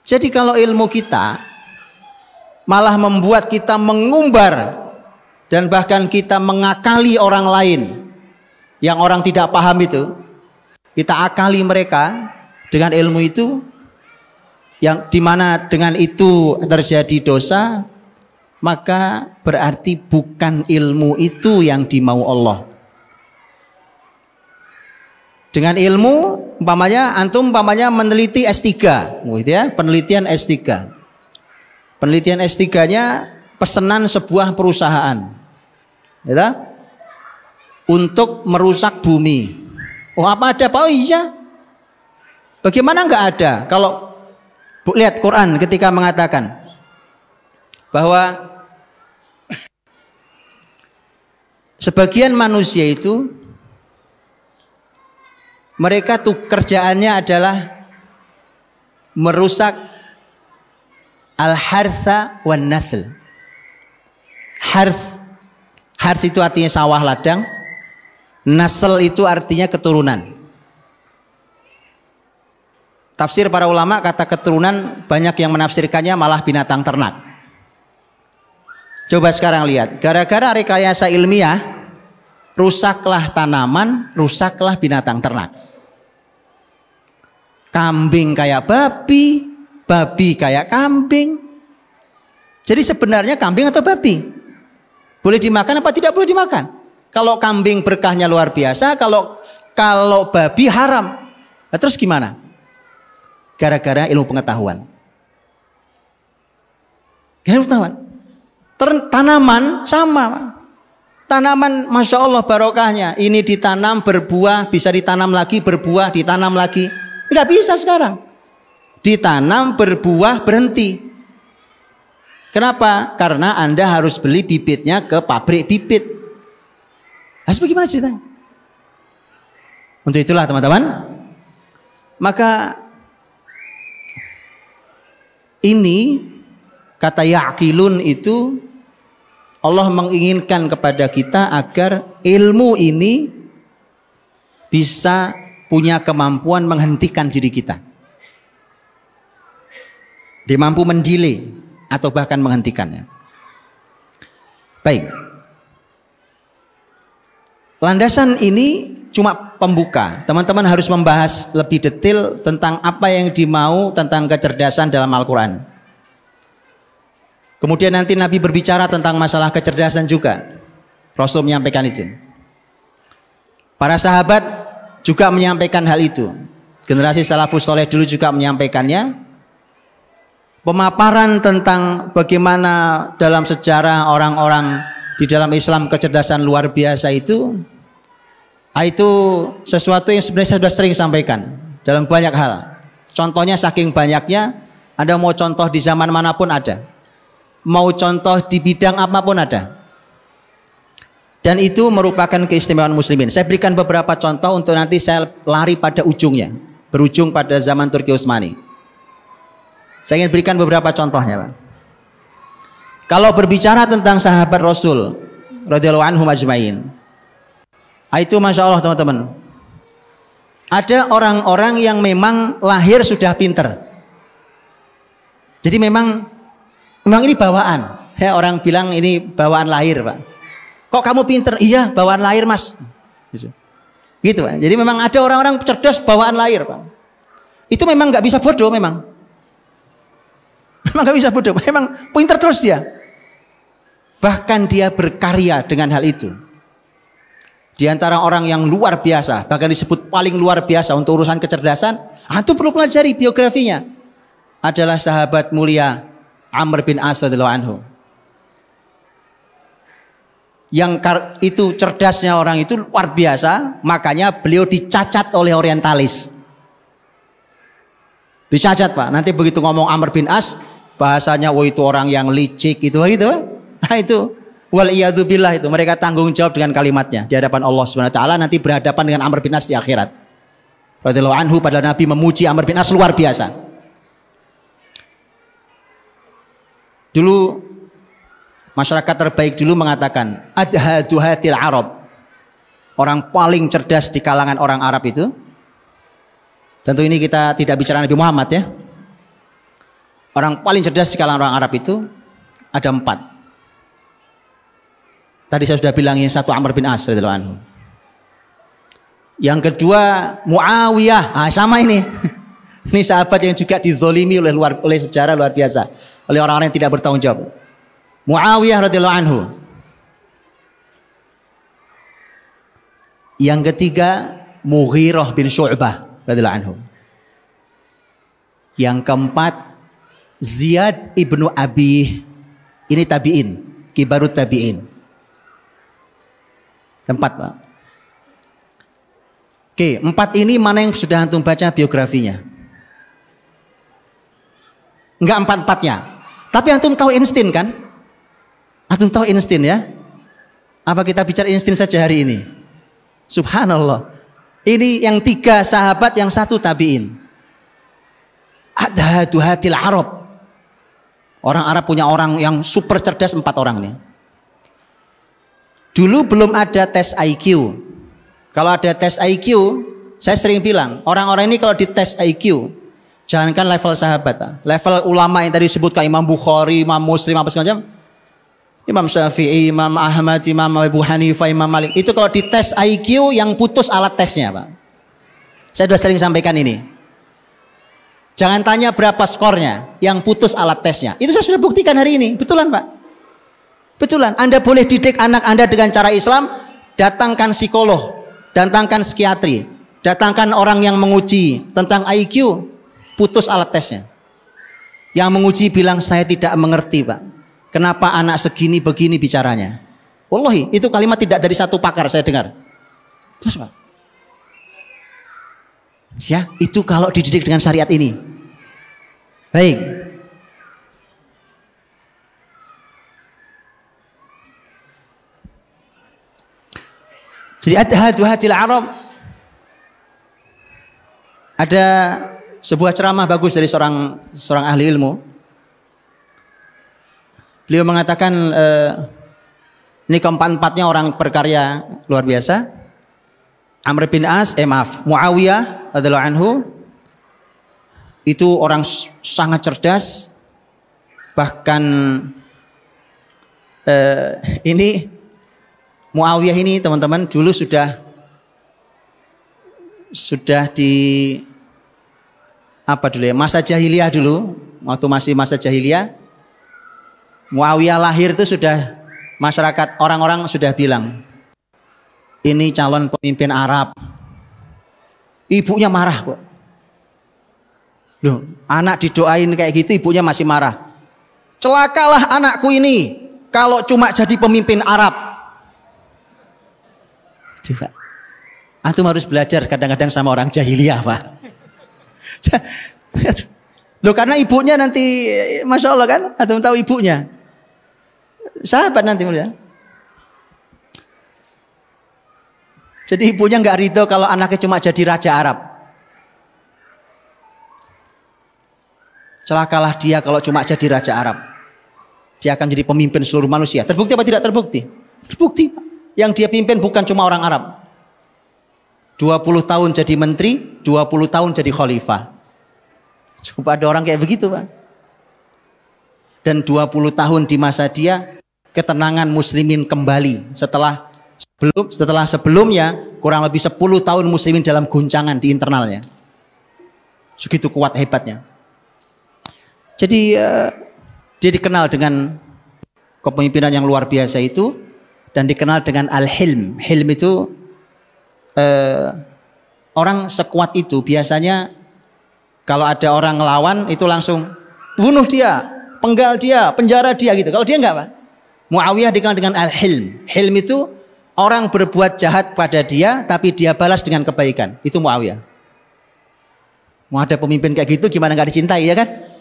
Jadi kalau ilmu kita malah membuat kita mengumbar dan bahkan kita mengakali orang lain yang orang tidak paham itu, kita akali mereka dengan ilmu itu, yang dimana dengan itu terjadi dosa, maka berarti bukan ilmu itu yang dimau Allah. Dengan ilmu, antum meneliti S3, gitu ya, penelitian S3. Penelitian S3-nya pesanan sebuah perusahaan, gitu, untuk merusak bumi. Oh, apa ada Pak? Oh iya. Bagaimana enggak ada? Kalau lihat Quran ketika mengatakan bahwa sebagian manusia itu mereka tuh kerjaannya adalah merusak al-hartha wan nasl. Harth itu artinya sawah ladang, nasl itu artinya keturunan. Tafsir para ulama kata keturunan banyak yang menafsirkannya malah binatang ternak. Coba sekarang lihat, gara-gara rekayasa ilmiah, rusaklah tanaman, rusaklah binatang ternak. Kambing kayak babi, babi kayak kambing. Jadi sebenarnya kambing atau babi? Boleh dimakan apa tidak boleh dimakan? Kalau kambing berkahnya luar biasa, kalau babi haram. Nah, terus gimana? Gara-gara ilmu pengetahuan. Ilmu pengetahuan. Tanaman sama, tanaman Masya Allah barokahnya, ini ditanam berbuah, bisa ditanam lagi berbuah, ditanam lagi, nggak bisa sekarang, ditanam berbuah berhenti. Kenapa? Karena Anda harus beli bibitnya ke pabrik bibit. Harus bagaimana ceritanya? Untuk itulah teman-teman, maka ini kata ya'qilun itu Allah menginginkan kepada kita agar ilmu ini bisa punya kemampuan menghentikan diri kita. Dia mampu mendelay atau bahkan menghentikannya. Baik. Landasan ini cuma pembuka. Teman-teman harus membahas lebih detail tentang apa yang dimau tentang kecerdasan dalam Al-Quran. Kemudian nanti Nabi berbicara tentang masalah kecerdasan juga. Rasul menyampaikan itu. Para sahabat juga menyampaikan hal itu. Generasi salafus soleh dulu juga menyampaikannya. Pemaparan tentang bagaimana dalam sejarah orang-orang di dalam Islam kecerdasan luar biasa itu sesuatu yang sebenarnya saya sudah sering sampaikan dalam banyak hal. Contohnya saking banyaknya, Anda mau contoh di zaman manapun ada. Mau contoh di bidang apapun ada. Dan itu merupakan keistimewaan muslimin. Saya berikan beberapa contoh untuk nanti saya lari pada ujungnya. Berujung pada zaman Turki Utsmani. Saya ingin berikan beberapa contohnya, Pak. Kalau berbicara tentang sahabat Rasul radhiyallahu anhum ajmain, itu Masya Allah teman-teman, ada orang-orang yang memang lahir sudah pinter. Jadi memang ini bawaan. Ya, orang bilang ini bawaan lahir, Pak. Kok kamu pinter? Iya, bawaan lahir, Mas. Gitu, Pak. Jadi memang ada orang-orang cerdas bawaan lahir, Pak. Itu memang nggak bisa bodoh, memang nggak bisa bodoh. Memang pinter terus dia. Bahkan dia berkarya dengan hal itu. Di antara orang yang luar biasa, bahkan disebut paling luar biasa untuk urusan kecerdasan, antum perlu pelajari biografinya. Adalah sahabat mulia Amr bin As radhiyallahu anhu. Yang itu cerdasnya orang itu luar biasa, makanya beliau dicacat oleh orientalis. Dicacat, Pak. Nanti begitu ngomong Amr bin As, bahasanya itu orang yang licik gitu, Pak. Nah itu wal iyadzubillah, itu mereka tanggung jawab dengan kalimatnya di hadapan Allah Subhanahu wa taala, nanti berhadapan dengan Amr bin As di akhirat. Radhiyallahu anhu, padahal Nabi memuji Amr bin As luar biasa. Dulu masyarakat terbaik dulu mengatakan adhaduhatil Arab, orang paling cerdas di kalangan orang Arab itu. Tentu ini kita tidak bicara Nabi Muhammad ya. Orang paling cerdas di kalangan orang Arab itu ada 4. Tadi saya sudah bilang yang satu Amr bin As radhiyallahu anhu. Yang kedua Muawiyah, sama ini. Ini sahabat yang juga dizolimi oleh sejarah luar biasa, oleh orang-orang yang tidak bertanggung jawab. Muawiyah radhiyallahu anhu. Yang ketiga Mughirah bin Syu'bah radhiyallahu anhu. Yang keempat Ziyad ibnu Abi, ini tabi'in, kibarut tabi'in. 4, Pak. Oke, 4 ini mana yang sudah antum baca biografinya? Enggak 4-4-nya. Tapi antum tahu Einstein kan? Antum tahu Einstein ya? Apa kita bicara Einstein saja hari ini? Subhanallah. Ini yang 3 sahabat, yang 1 tabi'in. Adhaduhatil Arab. Orang Arab punya orang yang super cerdas, 4 orang nih. Dulu belum ada tes IQ. Kalau ada tes IQ, saya sering bilang, orang-orang ini kalau dites IQ, jangankan level sahabat, level ulama yang tadi disebutkan, Imam Bukhari, Imam Muslim, apa segala macam, Imam Syafi'i, Imam Ahmad, Imam Abu Hanifah, Imam Malik, itu kalau dites IQ yang putus alat tesnya, Pak. Saya sudah sering sampaikan ini. Jangan tanya berapa skornya, yang putus alat tesnya. Itu saya sudah buktikan hari ini, betulan, Pak. Betulan, Anda boleh didik anak Anda dengan cara Islam, datangkan psikolog, datangkan psikiatri, datangkan orang yang menguji tentang IQ, putus alat tesnya. Yang menguji bilang, saya tidak mengerti, Pak. Kenapa anak segini begini bicaranya? Wallahi, itu kalimat tidak dari satu pakar saya dengar. Terus, Pak. Ya, itu kalau dididik dengan syariat ini. Baik. Jadi adhaduhatil Arab, ada sebuah ceramah bagus dari seorang ahli ilmu. Beliau mengatakan Ini keempat-empatnya orang berkarya luar biasa. Amr bin As, Muawiyah radhiyallahu anhu itu orang sangat cerdas. Bahkan ini Muawiyah ini teman-teman dulu sudah di apa dulu ya, masa jahiliyah dulu, waktu masih masa jahiliyah, Muawiyah lahir itu sudah masyarakat orang-orang sudah bilang ini calon pemimpin Arab. Ibunya marah kok. Loh, anak didoain kayak gitu ibunya masih marah. Celakalah anakku ini kalau cuma jadi pemimpin Arab. Coba. Antum harus belajar kadang-kadang sama orang jahiliyah, Pak. Loh, karena ibunya nanti, Masya Allah kan, antum tahu ibunya. Sahabat nanti mulia. Jadi ibunya nggak ridho kalau anaknya cuma jadi raja Arab. Celakalah dia kalau cuma jadi raja Arab. Dia akan jadi pemimpin seluruh manusia. Terbukti apa tidak terbukti? Terbukti. Yang dia pimpin bukan cuma orang Arab. 20 tahun jadi menteri, 20 tahun jadi khalifah. Coba ada orang kayak begitu, Pak. Dan 20 tahun di masa dia, ketenangan muslimin kembali. Setelah sebelumnya, kurang lebih 10 tahun muslimin dalam guncangan di internalnya. Segitu kuat hebatnya. Jadi dia dikenal dengan kepemimpinan yang luar biasa itu, dan dikenal dengan al-hilm. Hilm itu orang sekuat itu biasanya kalau ada orang ngelawan itu langsung bunuh dia, penggal dia, penjara dia gitu. Kalau dia enggak, Pak. Muawiyah dikenal dengan al-hilm. Hilm itu orang berbuat jahat pada dia tapi dia balas dengan kebaikan. Itu Muawiyah. Mau ada pemimpin kayak gitu gimana nggak dicintai, ya kan?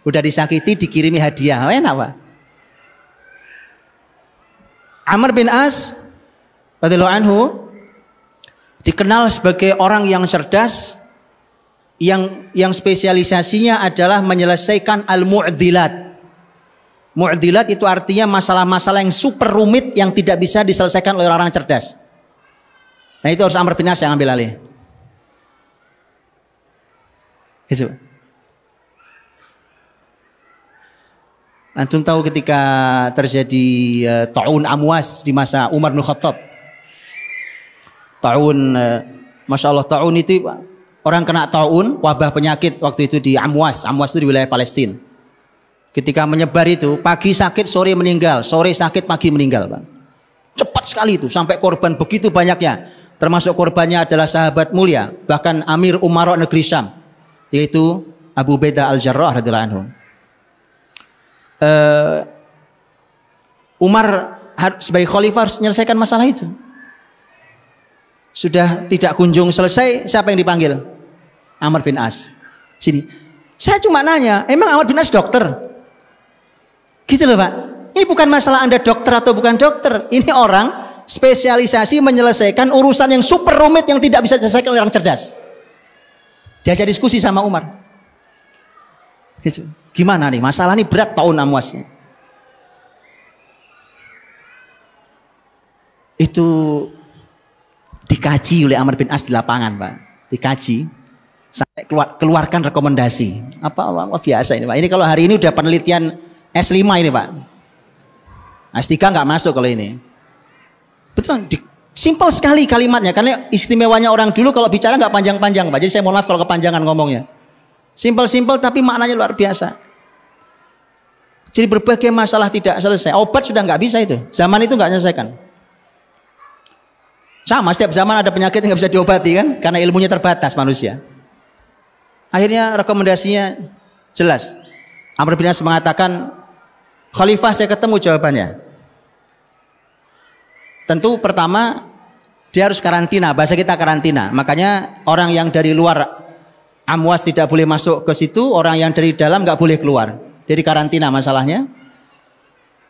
Udah disakiti dikirimi hadiah, enak, Pak. Amr bin As radhiyallahu anhu dikenal sebagai orang yang cerdas, yang spesialisasinya adalah menyelesaikan al-mu'dilat. Mu'dilat itu artinya masalah-masalah yang super rumit yang tidak bisa diselesaikan oleh orang cerdas. Nah, itu harus Amr bin As yang ambil alih. Itu. Antum tahu ketika terjadi ta'un Amwas di masa Umar bin Khattab. Ta'un, Masya Allah, ta'un itu orang kena ta'un, wabah penyakit waktu itu di Amwas. Amwas itu di wilayah Palestina. Ketika menyebar itu, pagi sakit, sore meninggal, sore sakit, pagi meninggal, Pak. Cepat sekali itu, sampai korban begitu banyaknya. Termasuk korbannya adalah sahabat mulia, bahkan Amir Umara negeri Syam, yaitu Abu Ubaidah al-Jarrah radhiyallahu anhu. Umar sebagai khalifah harus menyelesaikan masalah itu. Sudah tidak kunjung selesai, siapa yang dipanggil? Amr bin As. Sini. Saya cuma nanya, emang Amr bin As dokter? Gitu loh, Pak. Ini bukan masalah Anda dokter atau bukan dokter. Ini orang spesialisasi menyelesaikan urusan yang super rumit yang tidak bisa diselesaikan oleh orang cerdas. Diajak diskusi sama Umar. Gitu. Gimana nih? Masalah ini berat tahun Amwasnya. Itu dikaji oleh Amr bin As di lapangan, Pak. Dikaji sampai keluarkan rekomendasi. Apa biasa ini, Pak. Ini kalau hari ini udah penelitian S5 ini, Pak. S3 nggak masuk kalau ini. Betul, simpel sekali kalimatnya. Karena istimewanya orang dulu kalau bicara nggak panjang-panjang, Pak. Jadi saya mohon maaf kalau kepanjangan ngomongnya. Simpel-simpel tapi maknanya luar biasa. Jadi berbagai masalah tidak selesai. Obat sudah nggak bisa itu. Zaman itu nggak menyelesaikan. Sama, setiap zaman ada penyakit yang nggak bisa diobati kan, karena ilmunya terbatas manusia. Akhirnya rekomendasinya jelas. Amr bin As mengatakan, Khalifah saya ketemu jawabannya. Tentu pertama dia harus karantina, bahasa kita karantina. Makanya orang yang dari luar Amwas tidak boleh masuk ke situ, orang yang dari dalam nggak boleh keluar. Jadi karantina masalahnya.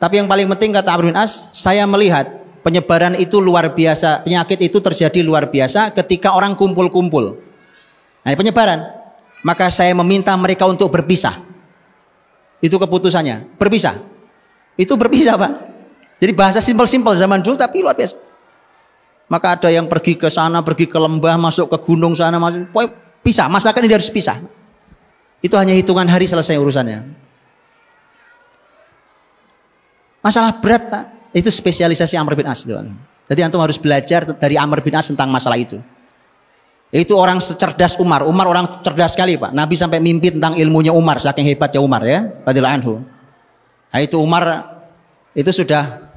Tapi yang paling penting kata Amr bin As, saya melihat penyebaran itu luar biasa, penyakit itu terjadi luar biasa ketika orang kumpul-kumpul. Nah, penyebaran. Maka saya meminta mereka untuk berpisah. Itu keputusannya, berpisah. Itu berpisah, Pak. Jadi bahasa simpel-simpel zaman dulu tapi luar biasa. Maka ada yang pergi ke sana, pergi ke lembah, masuk ke gunung sana, masuk, pisah. Masyarakat ini harus pisah. Itu hanya hitungan hari selesai urusannya. Masalah berat Pak, itu spesialisasi Amr bin As. Jadi antum harus belajar dari Amr bin As tentang masalah itu. Itu orang secerdas Umar. Umar orang cerdas sekali Pak. Nabi sampai mimpi tentang ilmunya Umar, saking hebatnya Umar ya, radhiyallahu anhu. Nah, itu Umar itu sudah,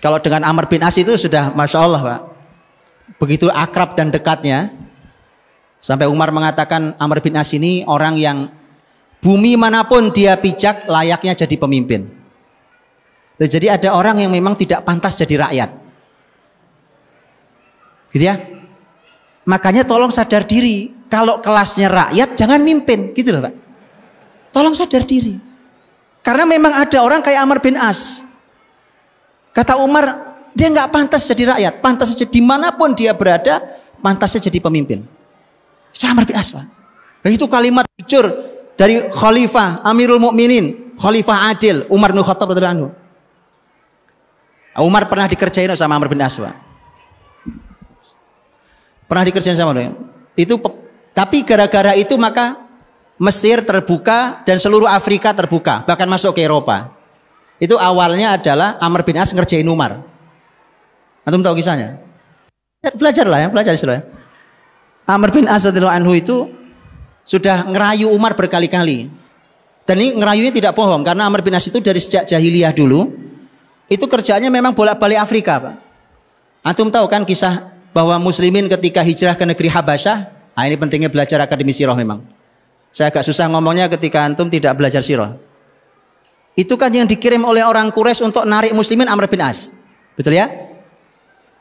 kalau dengan Amr bin As itu sudah Masya Allah Pak, begitu akrab dan dekatnya, sampai Umar mengatakan Amr bin As ini orang yang bumi manapun dia pijak layaknya jadi pemimpin. Jadi ada orang yang memang tidak pantas jadi rakyat, gitu ya. Makanya tolong sadar diri, kalau kelasnya rakyat jangan mimpin, gitu loh Pak. Tolong sadar diri. Karena memang ada orang kayak Amr bin As. Kata Umar, dia nggak pantas jadi rakyat, pantas saja dimanapun dia berada, pantas saja jadi pemimpin. Itu Amr bin As Pak. Dan itu kalimat jujur dari Khalifah Amirul Mukminin, Khalifah Adil Umar bin Khattab radhiyallahu anhu. Umar pernah dikerjain sama Amr bin As Pak. Pernah dikerjain sama dia. Itu tapi gara-gara itu maka Mesir terbuka dan seluruh Afrika terbuka, bahkan masuk ke Eropa. Itu awalnya adalah Amr bin As ngerjain Umar. Antum tahu kisahnya? Ya, belajarlah ya, belajar istilah. Amr bin As radhiyallahu anhu itu sudah ngerayu Umar berkali-kali. Dan ini ngerayunya tidak bohong, karena Amr bin As itu dari sejak jahiliyah dulu itu kerjaannya memang bolak-balik Afrika Pak. Antum tahu kan kisah bahwa muslimin ketika hijrah ke negeri Habasyah? Nah, ini pentingnya belajar akademi sirah memang. Saya agak susah ngomongnya ketika antum tidak belajar sirah. Itu kan yang dikirim oleh orang Quraisy untuk narik muslimin Amr bin As. Betul ya?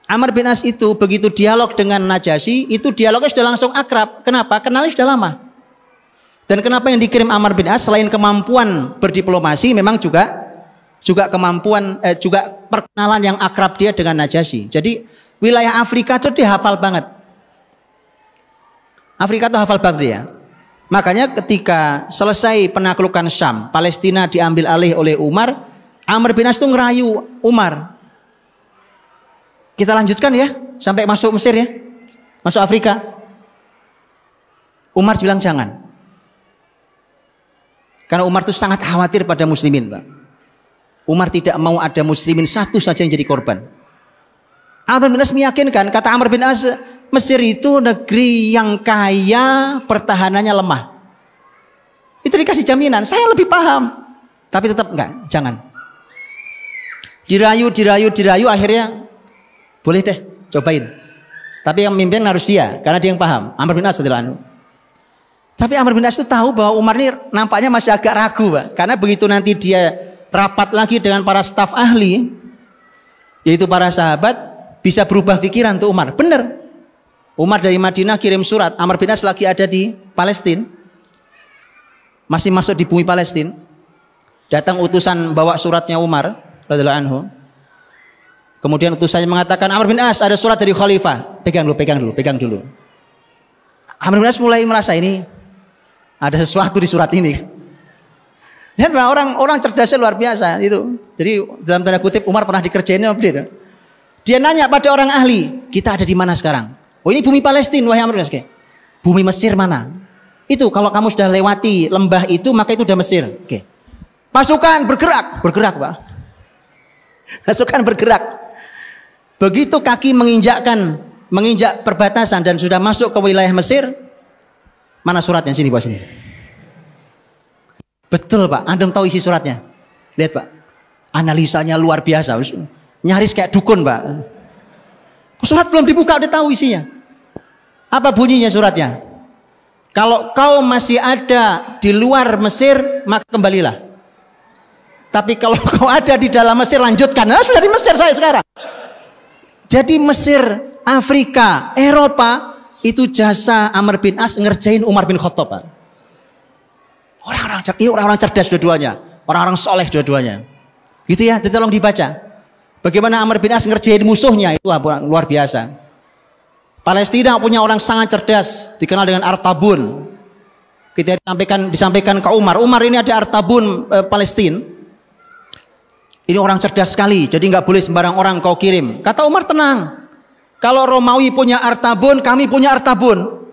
Amr bin As itu begitu dialog dengan Najasyi, itu dialognya sudah langsung akrab. Kenapa? Kenalnya sudah lama. Dan kenapa yang dikirim Amr bin As selain kemampuan berdiplomasi, memang juga kemampuan juga perkenalan yang akrab dia dengan Najasyi. Jadi wilayah Afrika itu dia hafal banget. Afrika itu hafal banget dia. Makanya ketika selesai penaklukan Syam, Palestina diambil alih oleh Umar, Amr bin As itu ngerayu Umar. Kita lanjutkan ya sampai masuk Mesir ya, masuk Afrika. Umar bilang jangan, karena Umar itu sangat khawatir pada muslimin Pak. Umar tidak mau ada muslimin satu saja yang jadi korban. Amr bin As meyakinkan, kata Amr bin As, Mesir itu negeri yang kaya, pertahanannya lemah. Itu dikasih jaminan, saya lebih paham. Tapi tetap enggak, jangan. Dirayu, akhirnya boleh deh, cobain. Tapi yang memimpin harus dia, karena dia yang paham. Amr bin As radhiyallahu anhu. Tapi Amr bin As itu tahu bahwa Umar ini nampaknya masih agak ragu Pak. Karena begitu nanti dia rapat lagi dengan para staf ahli, yaitu para sahabat, bisa berubah pikiran tuh Umar. Bener, Umar dari Madinah kirim surat, Amr bin As lagi ada di Palestina, masih masuk di bumi Palestina. Datang utusan bawa suratnya Umar radhiyallahu anhu. Kemudian utusannya mengatakan, Amr bin As ada surat dari Khalifah, pegang dulu. Amr bin As mulai merasa ini ada sesuatu di surat ini. Dan orang cerdasnya luar biasa itu. Jadi dalam tanda kutip Umar pernah dikerjainnya dia. Dia nanya pada orang ahli, kita ada di mana sekarang? Oh ini bumi Palestina, wahai Amr bin As. Bumi Mesir mana? Itu kalau kamu sudah lewati lembah itu maka itu udah Mesir. Oke. Pasukan bergerak Pak. Pasukan bergerak. Begitu kaki menginjak perbatasan dan sudah masuk ke wilayah Mesir, mana suratnya? Sini Pak, sini. Betul Pak, Anda tahu isi suratnya. Lihat Pak, analisanya luar biasa, nyaris kayak dukun Pak. Surat belum dibuka udah tahu isinya. Apa bunyinya suratnya? Kalau kau masih ada di luar Mesir, maka kembalilah. Tapi kalau kau ada di dalam Mesir, lanjutkan. Nah, sudah di Mesir saya sekarang. Jadi Mesir, Afrika, Eropa, itu jasa Amr bin As ngerjain Umar bin Khattab Pak. Orang-orang cerdas dua-duanya, orang-orang soleh dua-duanya, gitu ya. Tolong dibaca bagaimana Amr bin As ngerjain musuhnya, itu luar biasa. Palestina punya orang sangat cerdas, dikenal dengan Artabun. Kita disampaikan ke Umar ini ada Artabun Palestina. Ini orang cerdas sekali, jadi nggak boleh sembarang orang kau kirim. Kata Umar, tenang. Kalau Romawi punya artabun, kami punya artabun.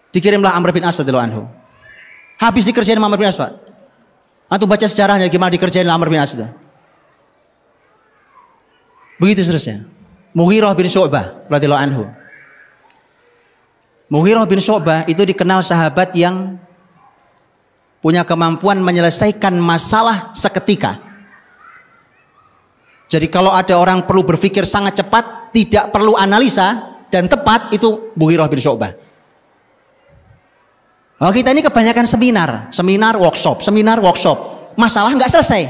Dikirimlah Amr bin As radhiyallahu anhu. Habis dikerjain Amr bin As, Pak. Antum baca sejarahnya gimana dikerjain Amr bin As itu. Begitu seterusnya. Mughirah bin Syu'bah radhiyallahu anhu. Mughirah bin Syu'bah itu dikenal sahabat yang punya kemampuan menyelesaikan masalah seketika. Jadi kalau ada orang perlu berpikir sangat cepat, tidak perlu analisa dan tepat, itu Mughirah bin Syu'bah. Oh, kita ini kebanyakan seminar workshop, masalah nggak selesai.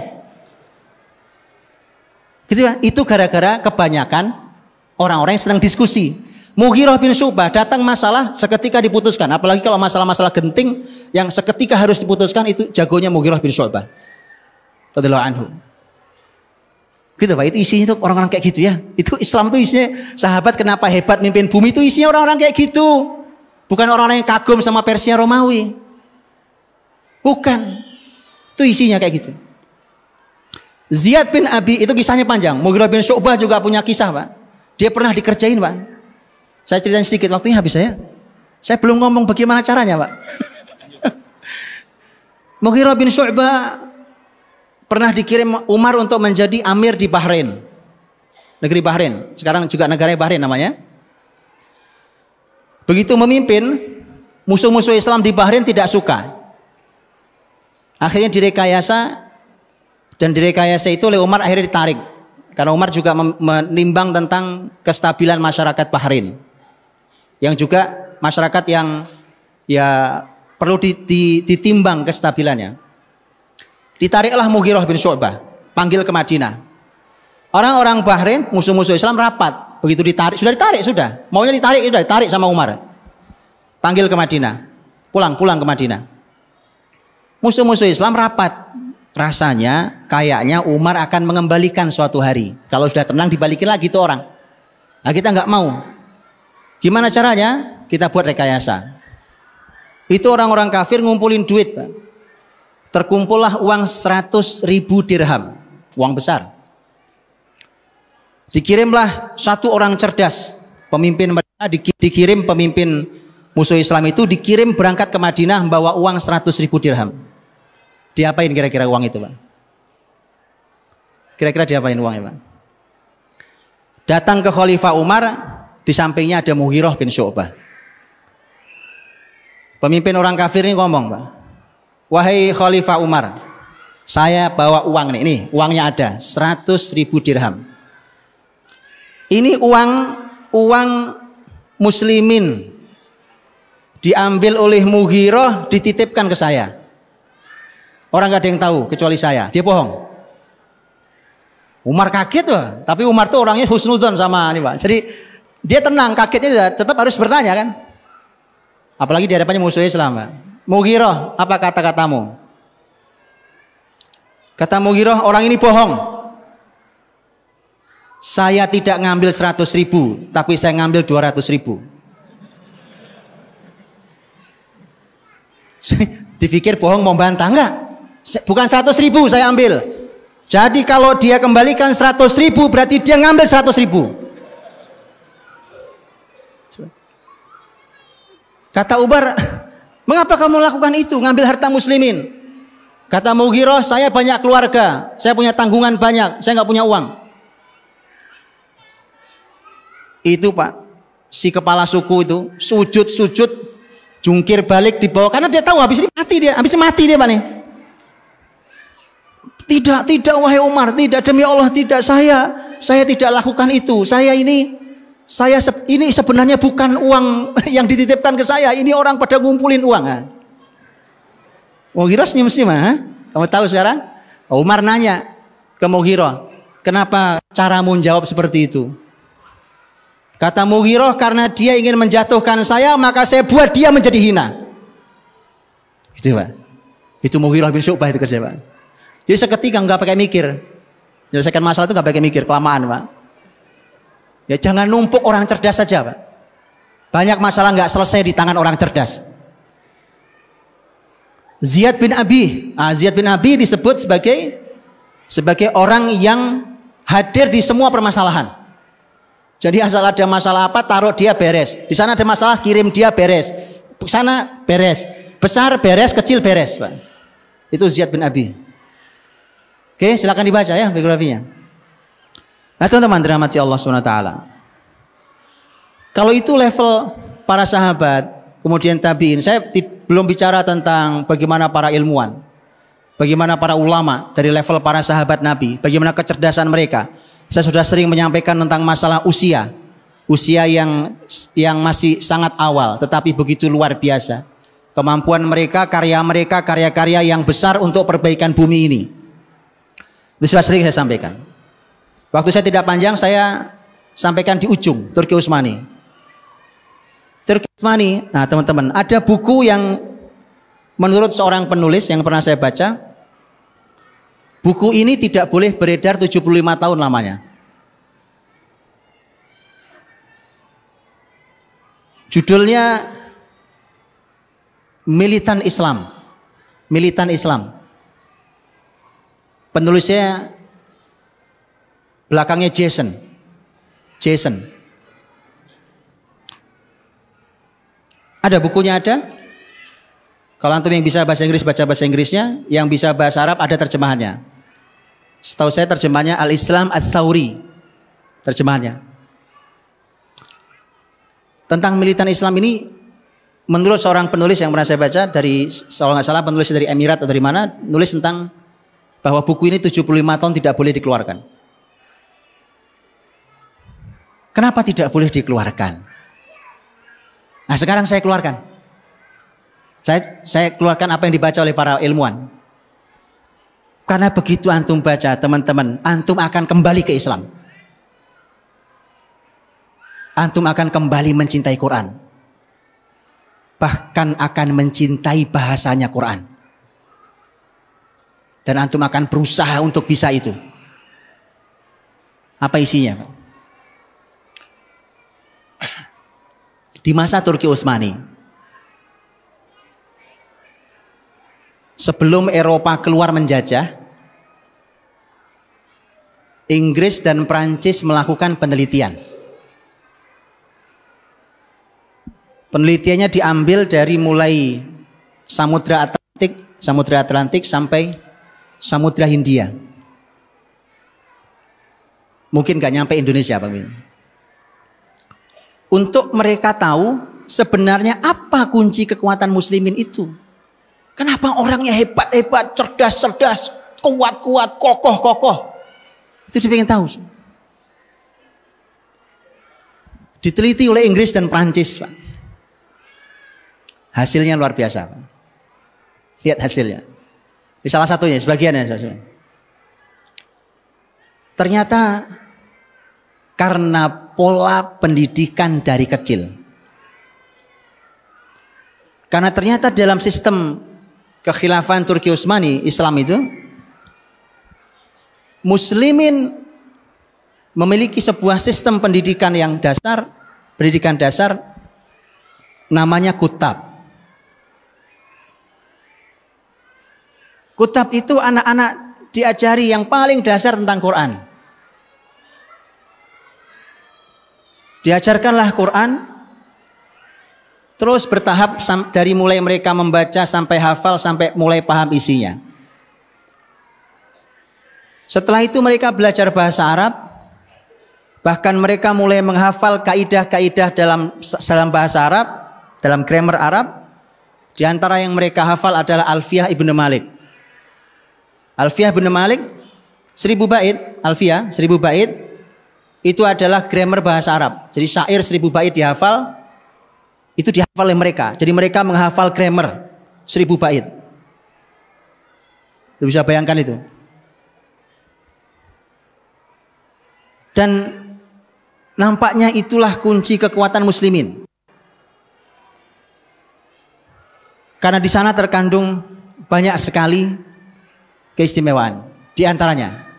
Gitu ya? Itu gara-gara kebanyakan orang-orang yang sedang diskusi. Mughirah bin Syu'bah datang masalah seketika diputuskan, apalagi kalau masalah-masalah genting yang seketika harus diputuskan, itu jagonya Mughirah bin Syu'bah radhiyallahu anhu. Gitu Pak, itu isinya tuh orang-orang kayak gitu ya. Itu Islam tuh isinya, sahabat kenapa hebat mimpin bumi, itu isinya orang-orang kayak gitu. Bukan orang-orang yang kagum sama Persia Romawi. Bukan. Itu isinya kayak gitu. Ziyad bin Abi, itu kisahnya panjang. Mughirah bin Syu'bah juga punya kisah, Pak. Dia pernah dikerjain, Pak. Saya ceritain sedikit, waktunya habis saya. Saya belum ngomong bagaimana caranya, Pak. Mughirah bin Syu'bah pernah dikirim Umar untuk menjadi amir di Bahrain. Negeri Bahrain. Sekarang juga negara Bahrain namanya. Begitu memimpin, musuh-musuh Islam di Bahrain tidak suka. Akhirnya direkayasa, dan direkayasa itu oleh Umar akhirnya ditarik. Karena Umar juga menimbang tentang kestabilan masyarakat Bahrain. Yang juga masyarakat yang ya perlu ditimbang kestabilannya. Ditariklah Mughirah bin Syu'bah, panggil ke Madinah. Orang-orang Bahrain, musuh-musuh Islam rapat. Begitu ditarik, sudah ditarik sudah. Maunya ditarik, sudah ditarik sama Umar. Panggil ke Madinah. Pulang ke Madinah. Musuh-musuh Islam rapat. Rasanya, kayaknya Umar akan mengembalikan suatu hari. Kalau sudah tenang, dibalikin lagi tuh orang. Nah, kita nggak mau. Gimana caranya? Kita buat rekayasa. Itu orang-orang kafir ngumpulin duit, Pak. Terkumpullah uang 100.000 dirham. Uang besar. Dikirimlah satu orang cerdas, pemimpin Madinah, dikirim pemimpin musuh Islam itu, dikirim berangkat ke Madinah membawa uang 100.000 dirham. Diapain kira-kira uang itu, Pak? Kira-kira diapain uangnya, Pak? Datang ke Khalifah Umar, di sampingnya ada Mughirah bin Syu'bah. Pemimpin orang kafir ini ngomong, Pak, wahai Khalifah Umar, saya bawa uang nih, uangnya ada 100.000 dirham. Ini uang muslimin, diambil oleh Mughirah, dititipkan ke saya. Orang gak ada yang tahu kecuali saya. Dia bohong. Umar kaget, Pak. Tapi Umar tuh orangnya husnudzon sama ini, Pak. Jadi dia tenang, kagetnya tetap harus bertanya kan. Apalagi di hadapannya musuh Islam, Pak. Mughirah, apa kata-katamu? Kata Mughirah, orang ini bohong. Saya tidak ngambil 100.000, tapi saya ngambil 200.000. Dipikir bohong mau bantah, enggak? Bukan 100.000 saya ambil. Jadi kalau dia kembalikan 100.000, berarti dia ngambil 100.000. Kata Umar, mengapa kamu lakukan itu, ngambil harta muslimin? Kata Mughirah, saya banyak keluarga, saya punya tanggungan banyak, saya nggak punya uang. Itu, Pak, si kepala suku itu sujud, jungkir balik di bawah, karena dia tahu habis ini mati dia, Pak nih. Tidak, wahai Umar, tidak, demi Allah, tidak, saya tidak lakukan itu. Saya ini sebenarnya bukan uang yang dititipkan ke saya, ini orang pada ngumpulin uang. Mughirah senyum-senyum, kamu tahu sekarang? Umar nanya ke Mughirah, kenapa caramu menjawab seperti itu? Kata Mughirah, karena dia ingin menjatuhkan saya, maka saya buat dia menjadi hina. Gitu, Pak. Itu Mughirah bin Syu'bah itu kerja, Pak. Jadi seketika nggak pakai mikir, menyelesaikan masalah itu nggak pakai mikir, kelamaan, Pak. Ya jangan numpuk orang cerdas saja, Pak. Banyak masalah nggak selesai di tangan orang cerdas. Ziyad bin Abi disebut sebagai sebagai orang yang hadir di semua permasalahan. Jadi asal ada masalah apa, taruh dia beres. Di sana ada masalah, kirim dia beres. Di sana beres. Besar beres, kecil beres, Pak. Itu Ziyad bin Abi. Oke, silakan dibaca ya biografinya. Nah, teman-teman dirahmati Allah SWT. Kalau itu level para sahabat, kemudian tabi'in, saya belum bicara tentang bagaimana para ilmuwan, bagaimana para ulama dari level para sahabat Nabi, bagaimana kecerdasan mereka. Saya sudah sering menyampaikan tentang masalah usia yang masih sangat awal, tetapi begitu luar biasa. Kemampuan mereka, karya-karya yang besar untuk perbaikan bumi ini. Itu sudah sering saya sampaikan. Waktu saya tidak panjang, saya sampaikan di ujung Turki Utsmani. Turki Utsmani, nah teman-teman, ada buku yang menurut seorang penulis yang pernah saya baca, buku ini tidak boleh beredar 75 tahun lamanya. Judulnya Militan Islam. Militan Islam. Penulisnya belakangnya Jason. Ada bukunya ada. Kalau antum yang bisa bahasa Inggris baca bahasa Inggrisnya, yang bisa bahasa Arab ada terjemahannya. Setahu saya terjemahannya Al-Islam Ats-Tsauri. Terjemahannya. Tentang militan Islam ini, menurut seorang penulis yang pernah saya baca dari, kalau nggak salah penulis dari Emirat atau dari mana, nulis tentang bahwa buku ini 75 tahun tidak boleh dikeluarkan. Kenapa tidak boleh dikeluarkan? Nah, sekarang saya keluarkan. Saya keluarkan apa yang dibaca oleh para ilmuwan. Karena begitu antum baca, teman-teman, antum akan kembali ke Islam. Antum akan kembali mencintai Quran. Bahkan akan mencintai bahasanya Quran. Dan antum akan berusaha untuk bisa itu. Apa isinya, Pak? Di masa Turki Utsmani, sebelum Eropa keluar menjajah, Inggris dan Prancis melakukan penelitian. Penelitiannya diambil dari mulai Samudra Atlantik sampai Samudra Hindia. Mungkin gak nyampe Indonesia, Pak. Untuk mereka tahu sebenarnya apa kunci kekuatan muslimin itu. Kenapa orangnya hebat-hebat, cerdas-cerdas, kuat-kuat, kokoh-kokoh. Itu dia pengen tahu. Diteliti oleh Inggris dan Prancis, Pak. Hasilnya luar biasa, Pak. Lihat hasilnya. Di salah satunya, sebagian ya. Ternyata karena pola pendidikan dari kecil. Karena ternyata dalam sistem kekhilafan Turki Utsmani, Islam itu, muslimin memiliki sebuah sistem pendidikan yang dasar, pendidikan dasar namanya kutab. Kutab itu anak-anak diajari yang paling dasar tentang Quran. Diajarkanlah Quran, terus bertahap dari mulai mereka membaca sampai hafal, sampai mulai paham isinya. Setelah itu mereka belajar bahasa Arab, bahkan mereka mulai menghafal kaidah-kaidah dalam bahasa Arab, dalam grammar Arab. Di antara yang mereka hafal adalah Alfiyah Ibnu Malik. Alfiyah Ibnu Malik 1000 bait, Alfiyah 1000 bait itu adalah grammar bahasa Arab. Jadi syair 1000 bait dihafal, itu dihafal oleh mereka. Jadi mereka menghafal grammar 1000 bait. Lu bisa bayangkan itu. Dan nampaknya itulah kunci kekuatan muslimin. Karena di sana terkandung banyak sekali keistimewaan. Di antaranya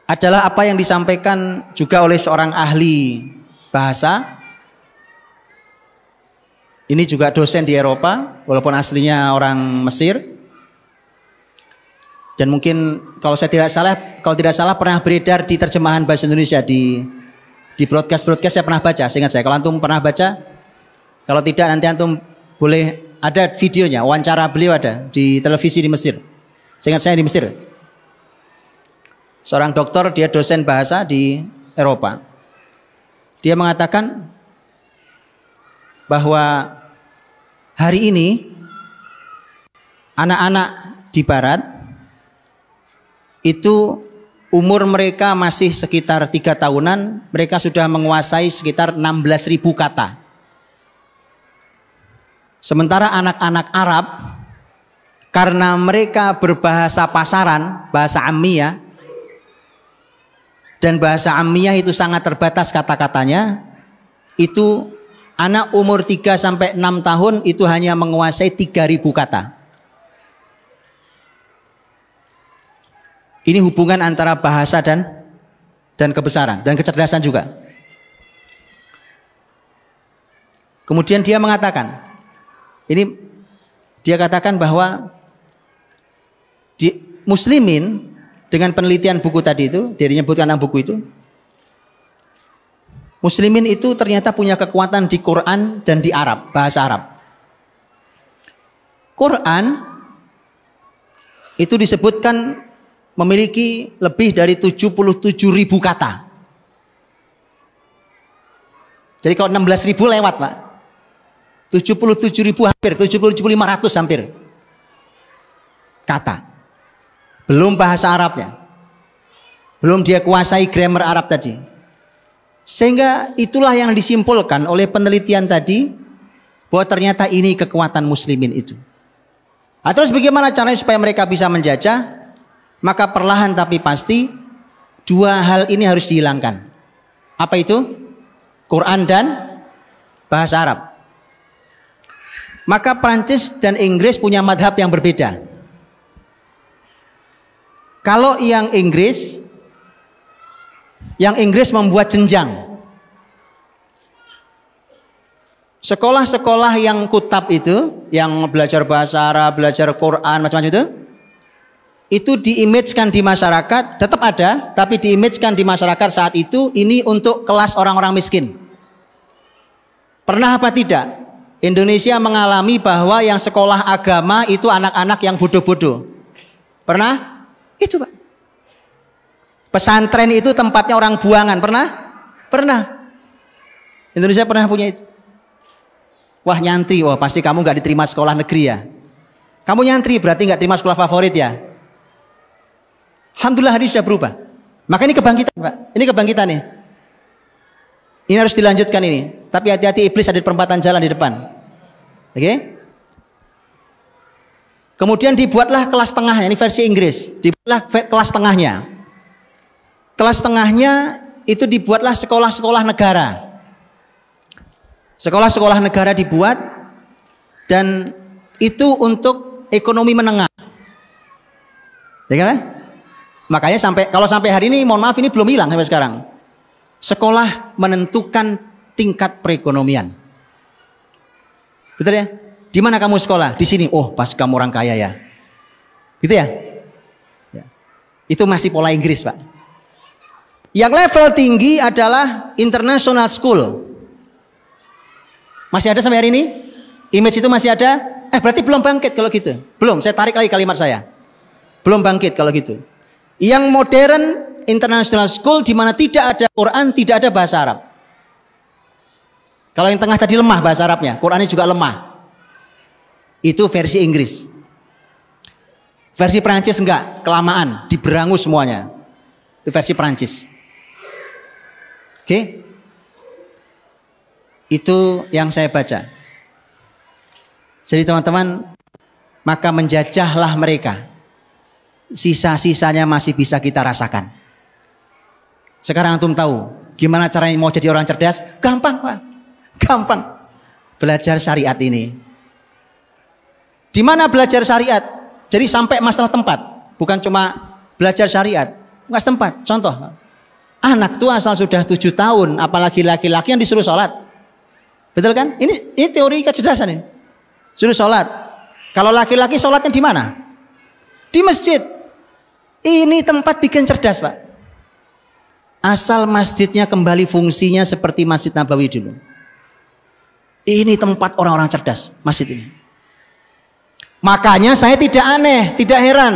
adalah apa yang disampaikan juga oleh seorang ahli bahasa. Ini juga dosen di Eropa, walaupun aslinya orang Mesir. Dan mungkin kalau tidak salah pernah beredar di terjemahan bahasa Indonesia di broadcast saya pernah baca, seingat saya. Kalau antum pernah baca, kalau tidak nanti antum boleh, ada videonya, wawancara beliau ada di televisi di Mesir. Seingat saya di Mesir. Seorang dokter, dia dosen bahasa di Eropa. Dia mengatakan bahwa hari ini anak-anak di barat itu umur mereka masih sekitar 3 tahunan, mereka sudah menguasai sekitar 16.000 kata. Sementara anak-anak Arab, karena mereka berbahasa pasaran, bahasa Ammiyah, dan bahasa Ammiyah itu sangat terbatas kata-katanya, itu anak umur 3 sampai 6 tahun itu hanya menguasai 3.000 kata. Ini hubungan antara bahasa dan kebesaran dan kecerdasan juga. Kemudian dia mengatakan, dia katakan bahwa muslimin, dengan penelitian buku tadi itu, dia menyebutkan dalam buku itu, muslimin itu ternyata punya kekuatan di Quran dan di Arab, bahasa Arab. Quran itu disebutkan memiliki lebih dari 77.000 kata. Jadi kalau 16.000 lewat, Pak. 77.000 hampir, 77.500 hampir kata. Belum bahasa Arabnya. Belum dia kuasai grammar Arab tadi. Sehingga itulah yang disimpulkan oleh penelitian tadi, bahwa ternyata ini kekuatan muslimin itu. Nah, terus bagaimana caranya supaya mereka bisa menjajah? Maka perlahan tapi pasti 2 hal ini harus dihilangkan. Apa itu? Quran dan bahasa Arab. Maka Prancis dan Inggris punya madhab yang berbeda. Kalau yang Inggris membuat jenjang. Sekolah-sekolah yang kutab itu, yang belajar bahasa Arab, belajar Quran, macam-macam itu diimage-kan di masyarakat, tetap ada, tapi diimage-kan di masyarakat saat itu, ini untuk kelas orang-orang miskin. Pernah apa tidak? Indonesia mengalami bahwa yang sekolah agama itu anak-anak yang bodoh-bodoh. Pernah? Itu, Pak. Pesantren itu tempatnya orang buangan. Pernah? Pernah. Indonesia pernah punya itu. Wah, nyantri, wah pasti kamu nggak diterima sekolah negeri ya. Kamu nyantri berarti nggak terima sekolah favorit ya. Alhamdulillah hari ini sudah berubah. Maka ini kebangkitan, Pak. Ini kebangkitan nih. Ini harus dilanjutkan ini. Tapi hati-hati, iblis ada di perempatan jalan di depan. Oke? Kemudian dibuatlah kelas tengahnya, ini versi Inggris. Dibuatlah kelas tengahnya. Kelas tengahnya itu dibuatlah sekolah-sekolah negara. Sekolah-sekolah negara dibuat, dan itu untuk ekonomi menengah. Ya kan? Makanya kalau sampai hari ini, mohon maaf, ini belum hilang sampai sekarang. Sekolah menentukan tingkat perekonomian. Betul ya? Di mana kamu sekolah? Di sini. Oh, pas kamu orang kaya ya. Gitu ya? Ya. Itu masih pola Inggris, Pak. Yang level tinggi adalah international school. Masih ada sampai hari ini? Image itu masih ada? Berarti belum bangkit kalau gitu. Belum, saya tarik lagi kalimat saya. Belum bangkit kalau gitu. Yang modern international school di mana tidak ada Quran, tidak ada bahasa Arab. Kalau yang tengah tadi lemah bahasa Arabnya, Qurannya juga lemah. Itu versi Inggris. Versi Perancis enggak, kelamaan, diberangus semuanya. Itu versi Perancis. Oke? Itu yang saya baca. Jadi teman-teman, maka menjajahlah mereka. Sisa-sisanya masih bisa kita rasakan. Sekarang antum tahu gimana caranya mau jadi orang cerdas? Gampang, Pak. Gampang. Belajar syariat ini. Di mana belajar syariat? Jadi sampai masalah tempat, bukan cuma belajar syariat, nggak setempat. Contoh, anak tua asal sudah 7 tahun, apalagi laki-laki yang disuruh sholat, betul kan? Ini teori kecerdasan ini. Suruh sholat. Kalau laki-laki sholatnya di mana? Di masjid. Ini tempat bikin cerdas, Pak. Asal masjidnya kembali fungsinya seperti Masjid Nabawi dulu. Ini tempat orang-orang cerdas, masjid ini. Makanya saya tidak aneh, tidak heran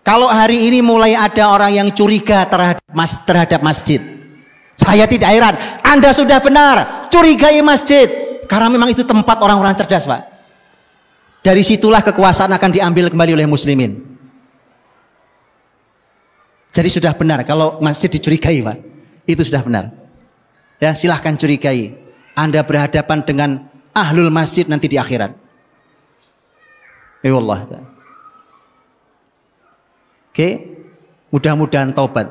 kalau hari ini mulai ada orang yang curiga terhadap masjid. Saya tidak heran. Anda sudah benar, curigai masjid, karena memang itu tempat orang-orang cerdas, Pak. Dari situlah kekuasaan akan diambil kembali oleh muslimin. Jadi sudah benar kalau masjid dicurigai, Pak. Itu sudah benar. Ya, silahkan curigai. Anda berhadapan dengan ahlul masjid nanti di akhirat. Ya Allah. Oke, mudah-mudahan tobat.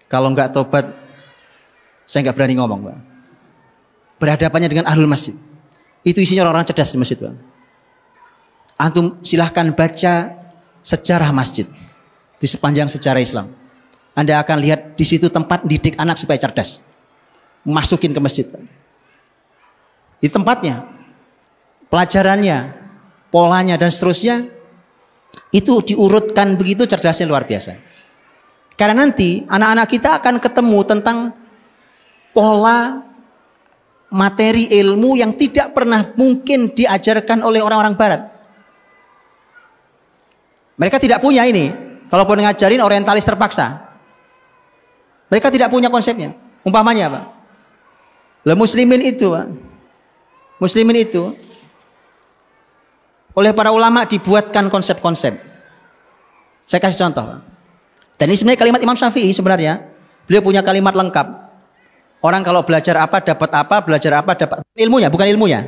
Kalau enggak tobat, saya enggak berani ngomong, Pak. Berhadapannya dengan ahlul masjid. Itu isinya orang-orang cerdas di masjid, Pak. Antum silahkan baca sejarah masjid di sepanjang sejarah Islam. Anda akan lihat di situ tempat didik anak supaya cerdas. Masukin ke masjid, Pak. Di tempatnya, pelajarannya, polanya dan seterusnya itu diurutkan begitu cerdasnya luar biasa. Karena nanti anak-anak kita akan ketemu tentang pola materi ilmu yang tidak pernah mungkin diajarkan oleh orang-orang barat. Mereka tidak punya ini. Kalaupun ngajarin orientalis terpaksa, mereka tidak punya konsepnya. Umpamanya, Pak, muslimin itu, Pak, muslimin itu oleh para ulama dibuatkan konsep-konsep. Saya kasih contoh, Pak. Dan ini sebenarnya kalimat Imam Syafi'i sebenarnya. Beliau punya kalimat lengkap. Orang kalau belajar apa, belajar apa, dapat ilmunya, bukan ilmunya.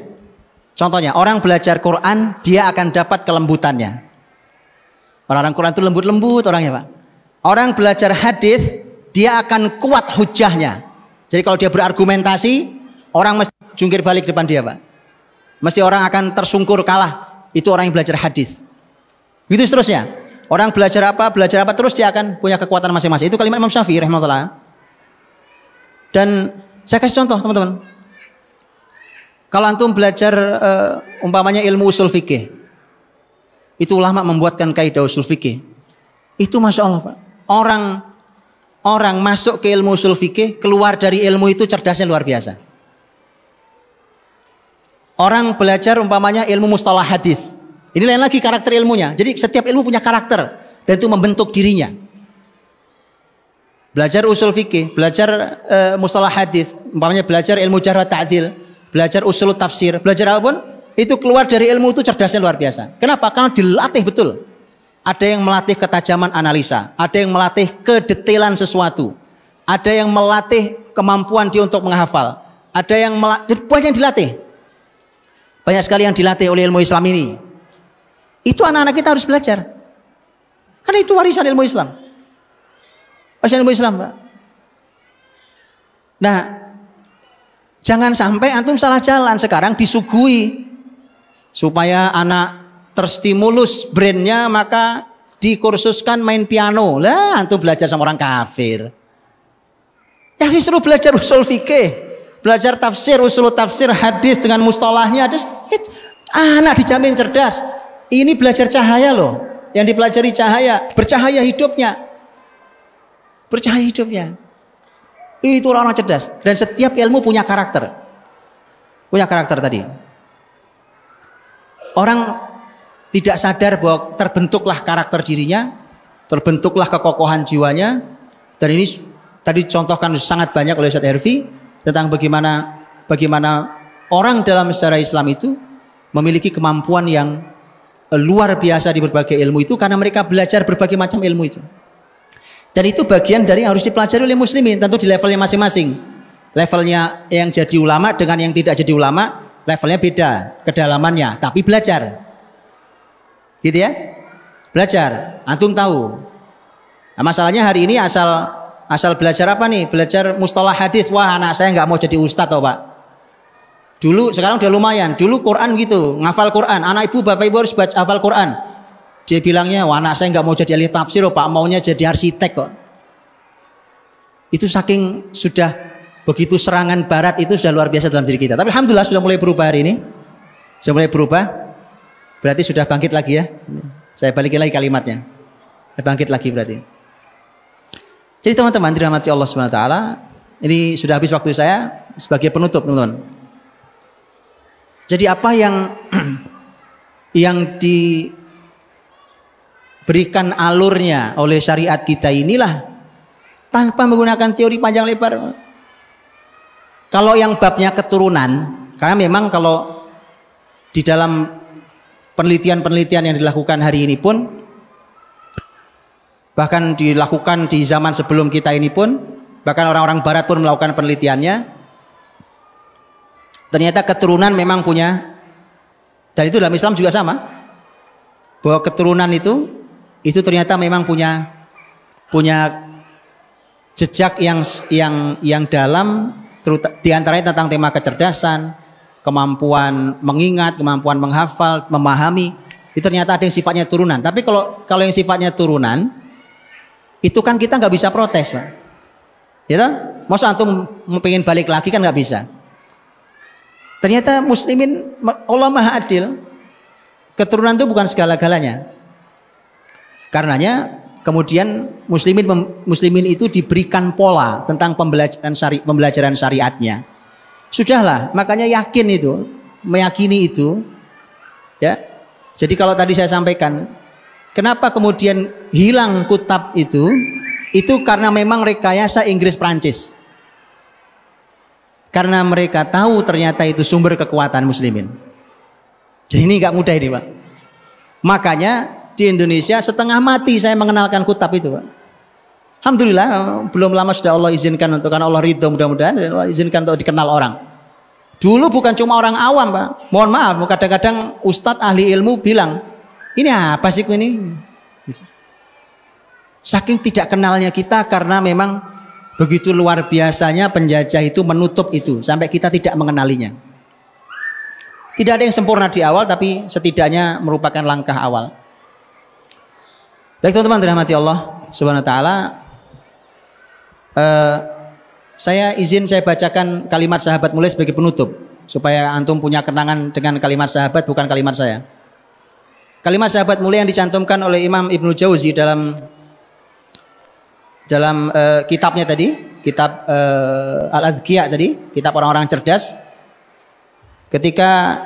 Contohnya, orang belajar Quran, dia akan dapat kelembutannya. Orang-orang Quran itu lembut-lembut orangnya, Pak. Orang belajar hadis, dia akan kuat hujahnya. Jadi kalau dia berargumentasi, orang mesti jungkir balik depan dia, Pak. Mesti orang akan tersungkur kalah. Itu orang yang belajar hadis. Begitu seterusnya. Orang belajar apa terus dia akan punya kekuatan masing-masing. Itu kalimat Imam Syafi'i rahimahullah. Dan saya kasih contoh, teman-teman. Kalau antum belajar umpamanya ilmu usul fikih, itu ulama membuatkan kaidah usul fikih. Itu masya Allah, Pak. Orang masuk ke ilmu usul fikih, keluar dari ilmu itu cerdasnya luar biasa. Orang belajar umpamanya ilmu mustalah hadis. Ini lain lagi karakter ilmunya. Jadi setiap ilmu punya karakter dan itu membentuk dirinya. Belajar usul fikih, belajar mustalah hadis, umpamanya belajar ilmu jarh wa ta'dil, belajar usul tafsir, belajar apapun, itu keluar dari ilmu itu cerdasnya luar biasa. Kenapa? Karena dilatih betul. Ada yang melatih ketajaman analisa, ada yang melatih kedetailan sesuatu, ada yang melatih kemampuan dia untuk menghafal, ada yang melatih, banyak yang dilatih. Banyak sekali yang dilatih oleh ilmu Islam ini. Itu anak-anak kita harus belajar. Karena itu warisan ilmu Islam. Warisan ilmu Islam, Pak. Nah, jangan sampai antum salah jalan. Sekarang disuguhi supaya anak terstimulus brainnya, maka dikursuskan main piano. Lah, antum belajar sama orang kafir. Ya, disuruh belajar usul fikih, belajar tafsir, usul tafsir, hadis dengan mustalahnya. Anak dijamin cerdas. Ini belajar cahaya loh. Yang dipelajari cahaya, bercahaya hidupnya. Bercahaya hidupnya. Itu orang-orang cerdas. Dan setiap ilmu punya karakter. Punya karakter tadi. Orang tidak sadar bahwa terbentuklah karakter dirinya, terbentuklah kekokohan jiwanya. Dan ini tadi contohkan sangat banyak oleh Ustaz Herfi tentang bagaimana orang dalam sejarah Islam itu memiliki kemampuan yang luar biasa di berbagai ilmu itu karena mereka belajar berbagai macam ilmu itu. Dan itu bagian dari yang harus dipelajari oleh muslimin, tentu di levelnya masing-masing. Levelnya yang jadi ulama dengan yang tidak jadi ulama, levelnya beda, kedalamannya, tapi belajar. Gitu ya? Belajar. Antum tahu. Nah, masalahnya hari ini asal belajar apa nih? Belajar mustalah hadis. Wah, anak saya nggak mau jadi ustadz toh, Pak. Dulu, sekarang udah lumayan. Dulu Quran gitu, ngafal Quran. Anak ibu, bapak ibu harus baca hafal Quran. Dia bilangnya, wah anak saya nggak mau jadi ahli tafsir, oh, Pak, maunya jadi arsitek kok. Itu saking sudah begitu serangan barat itu sudah luar biasa dalam diri kita. Tapi alhamdulillah sudah mulai berubah hari ini. Sudah mulai berubah. Berarti sudah bangkit lagi ya. Saya balikin lagi kalimatnya. Saya bangkit lagi berarti. Jadi teman-teman dirahmati Allah Subhanahu wa taala, ini sudah habis waktu saya sebagai penutup, teman-teman. Jadi apa yang diberikan alurnya oleh syariat kita inilah tanpa menggunakan teori panjang lebar. Kalau yang babnya keturunan, karena memang kalau di dalam penelitian-penelitian yang dilakukan hari ini pun, bahkan dilakukan di zaman sebelum kita ini pun, bahkan orang-orang barat pun melakukan penelitiannya, ternyata keturunan memang punya, dan itu dalam Islam juga sama, bahwa keturunan itu ternyata memang punya jejak yang dalam, diantaranya tentang tema kecerdasan, kemampuan mengingat, kemampuan menghafal, memahami. Itu ternyata ada yang sifatnya turunan. Tapi kalau yang sifatnya turunan, itu kan kita nggak bisa protes, Pak. Ya toh? Masa antum pengen balik lagi kan nggak bisa. Ternyata muslimin, Allah Maha Adil. Keturunan itu bukan segala-galanya. Karenanya kemudian muslimin itu diberikan pola tentang pembelajaran syariatnya. Sudahlah, makanya meyakini itu, ya. Jadi kalau tadi saya sampaikan, kenapa kemudian hilang kutab itu karena memang rekayasa Inggris Prancis. Karena mereka tahu ternyata itu sumber kekuatan muslimin. Jadi ini nggak mudah ini, Pak. Makanya di Indonesia setengah mati saya mengenalkan kutab itu, Pak. Alhamdulillah belum lama sudah Allah izinkan karena Allah ridho, mudah-mudahan Allah izinkan untuk dikenal orang. Dulu bukan cuma orang awam, Pak. Mohon maaf, kadang-kadang ustadz ahli ilmu bilang, ini apa sih ini? Saking tidak kenalnya kita karena memang begitu luar biasanya penjajah itu menutup itu sampai kita tidak mengenalinya. Tidak ada yang sempurna di awal, tapi setidaknya merupakan langkah awal. Baik teman-teman dirahmati Allah Subhanahu wa taala, saya bacakan kalimat sahabat mulia sebagai penutup supaya antum punya kenangan dengan kalimat sahabat, bukan kalimat saya. Kalimat sahabat mulia yang dicantumkan oleh Imam Ibnu Jauzi dalam kitabnya tadi, kitab Al-Adhkiya tadi, kitab orang-orang cerdas. Ketika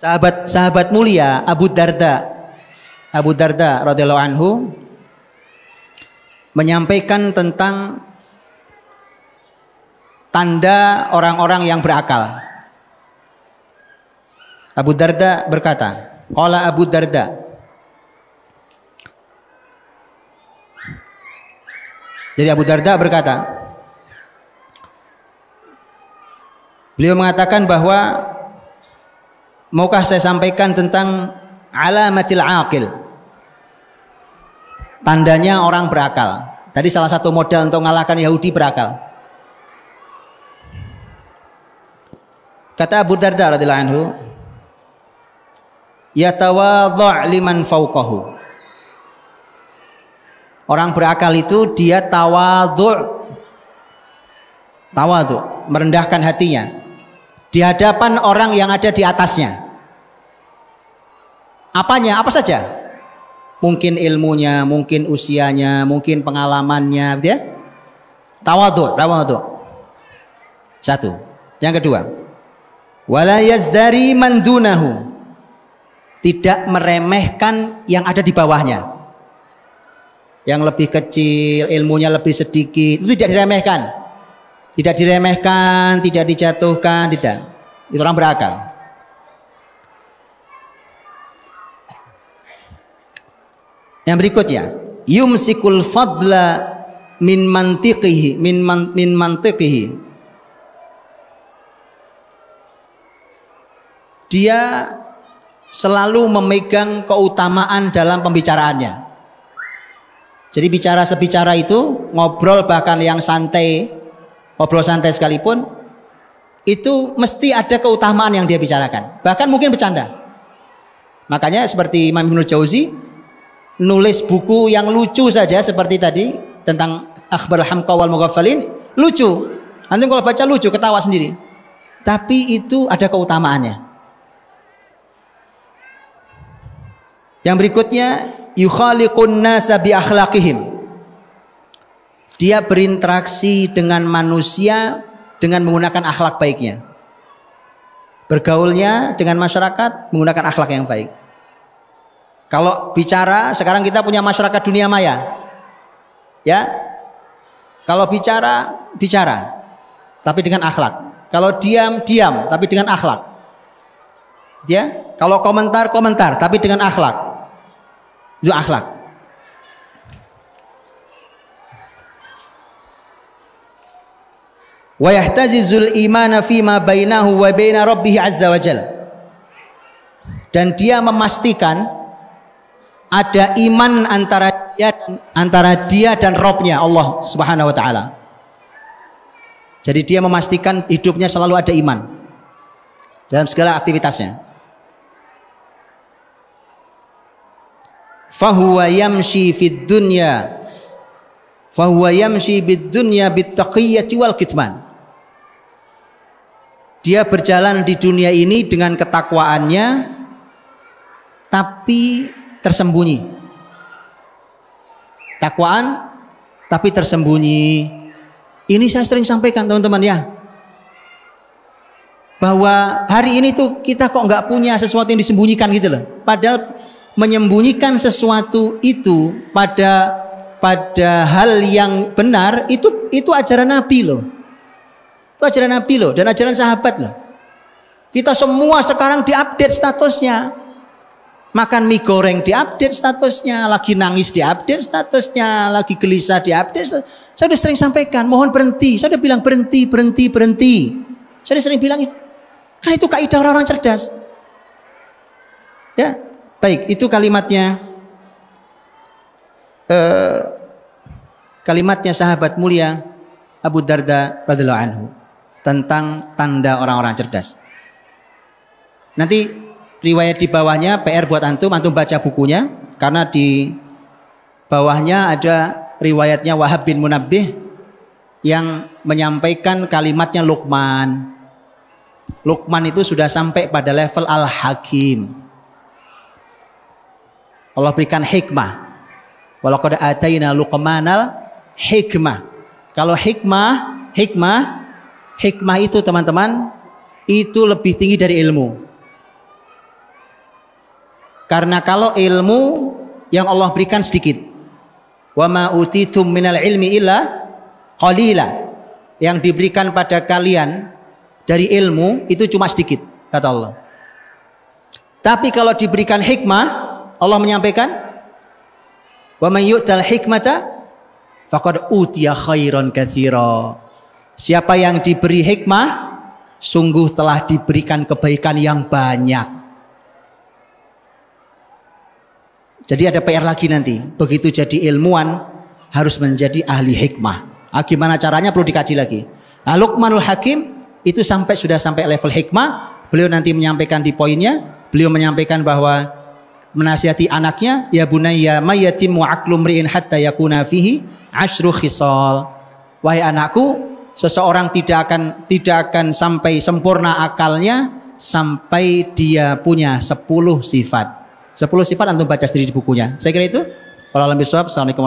sahabat mulia Abu Darda radhiyallahu anhu menyampaikan tentang tanda orang-orang yang berakal. Abu Darda berkata, qala Abu Darda, jadi Abu Darda berkata, beliau mengatakan bahwa maukah saya sampaikan tentang alamatil aqil, tandanya orang berakal. Tadi salah satu modal untuk mengalahkan Yahudi berakal. Kata Abu Darda radhiyallahu anhu, yatawadha' liman fawqahu. Orang berakal itu dia tawadhu', merendahkan hatinya di hadapan orang yang ada di atasnya. Apanya? Apa saja? Mungkin ilmunya, mungkin usianya, mungkin pengalamannya, gitu ya. Tawadhu'. Satu. Yang kedua, wala yazdari man dunahu. Tidak meremehkan yang ada di bawahnya. Yang lebih kecil, ilmunya lebih sedikit, itu tidak diremehkan. Tidak dijatuhkan, tidak. Itu orang berakal. Yang berikutnya, yumsikul fadla min mantiqihi. Dia selalu memegang keutamaan dalam pembicaraannya. Jadi sebicara itu, ngobrol bahkan yang santai, ngobrol santai sekalipun, itu mesti ada keutamaan yang dia bicarakan. Bahkan mungkin bercanda. Makanya seperti Imam Ibnu Jauzi, nulis buku yang lucu saja seperti tadi, tentang Akhbar Hamqa wal Mughaffalin, lucu. Nanti kalau baca lucu, ketawa sendiri. Tapi itu ada keutamaannya. Yang berikutnya, yukhaliqun nasa bi akhlaqihim. Dia berinteraksi dengan manusia dengan menggunakan akhlak baiknya. Bergaulnya dengan masyarakat menggunakan akhlak yang baik. Kalau bicara, sekarang kita punya masyarakat dunia maya. Ya. Kalau bicara, bicara tapi dengan akhlak. Kalau diam, diam tapi dengan akhlak. Ya. Kalau komentar, komentar tapi dengan akhlak. Itu akhlak. Wa yahtazizul imana fima bainahu wa baina rabbih azza wa jalla. Dan dia memastikan ada iman antara dia dan Rabbnya Allah Subhanahu wa taala. Jadi dia memastikan hidupnya selalu ada iman dalam segala aktivitasnya. Fahuwa yamshi fid dunya bid dunya bit taqiyyati wal kitman. Dia berjalan di dunia ini dengan ketakwaannya tapi tersembunyi. Takwaan tapi tersembunyi. Ini saya sering sampaikan teman-teman ya, bahwa hari ini tuh kita kok nggak punya sesuatu yang disembunyikan gitu loh. Padahal menyembunyikan sesuatu itu pada hal yang benar itu ajaran Nabi loh. Itu ajaran Nabi loh dan ajaran sahabat loh. Kita semua sekarang diupdate statusnya. Makan mie goreng diupdate statusnya, lagi nangis diupdate statusnya, lagi gelisah diupdate. Saya sudah sering sampaikan, mohon berhenti. Saya sudah bilang berhenti. Saya sudah sering bilang itu. Kan itu kaidah orang-orang cerdas. Ya, baik, itu kalimatnya. Kalimatnya sahabat mulia Abu Darda radhiyallahu anhu tentang tanda orang-orang cerdas. Nanti riwayat di bawahnya PR buat antum baca bukunya, karena di bawahnya ada riwayatnya Wahab bin Munabbih yang menyampaikan kalimatnya Luqman. Luqman itu sudah sampai pada level Al-Hakim. Allah berikan hikmah. Walaqad ataina Luqmanal hikmah. Kalau hikmah itu teman-teman itu lebih tinggi dari ilmu. Karena kalau ilmu yang Allah berikan sedikit. Wa ma utitum minal ilmi illa qalila. Yang diberikan pada kalian dari ilmu itu cuma sedikit, kata Allah. Tapi kalau diberikan hikmah, Allah menyampaikan wa may yu'tal hikmata faqad utiya khairan katsira. Siapa yang diberi hikmah sungguh telah diberikan kebaikan yang banyak. Jadi ada PR lagi nanti. Begitu jadi ilmuwan harus menjadi ahli hikmah. Gimana caranya perlu dikaji lagi. Luqmanul Hakim itu sudah sampai level hikmah. Beliau nanti menyampaikan di poinnya. Beliau menyampaikan bahwa menasihati anaknya, ya bunayya mayyatim wa aqlu mri'in hatta yakuna fihi asyru khisal. Wahai anakku, seseorang tidak akan sampai sempurna akalnya sampai dia punya 10 sifat. 10 sifat antum baca sendiri di bukunya. Saya kira itu. Wallahualam bishawab. Assalamualaikum.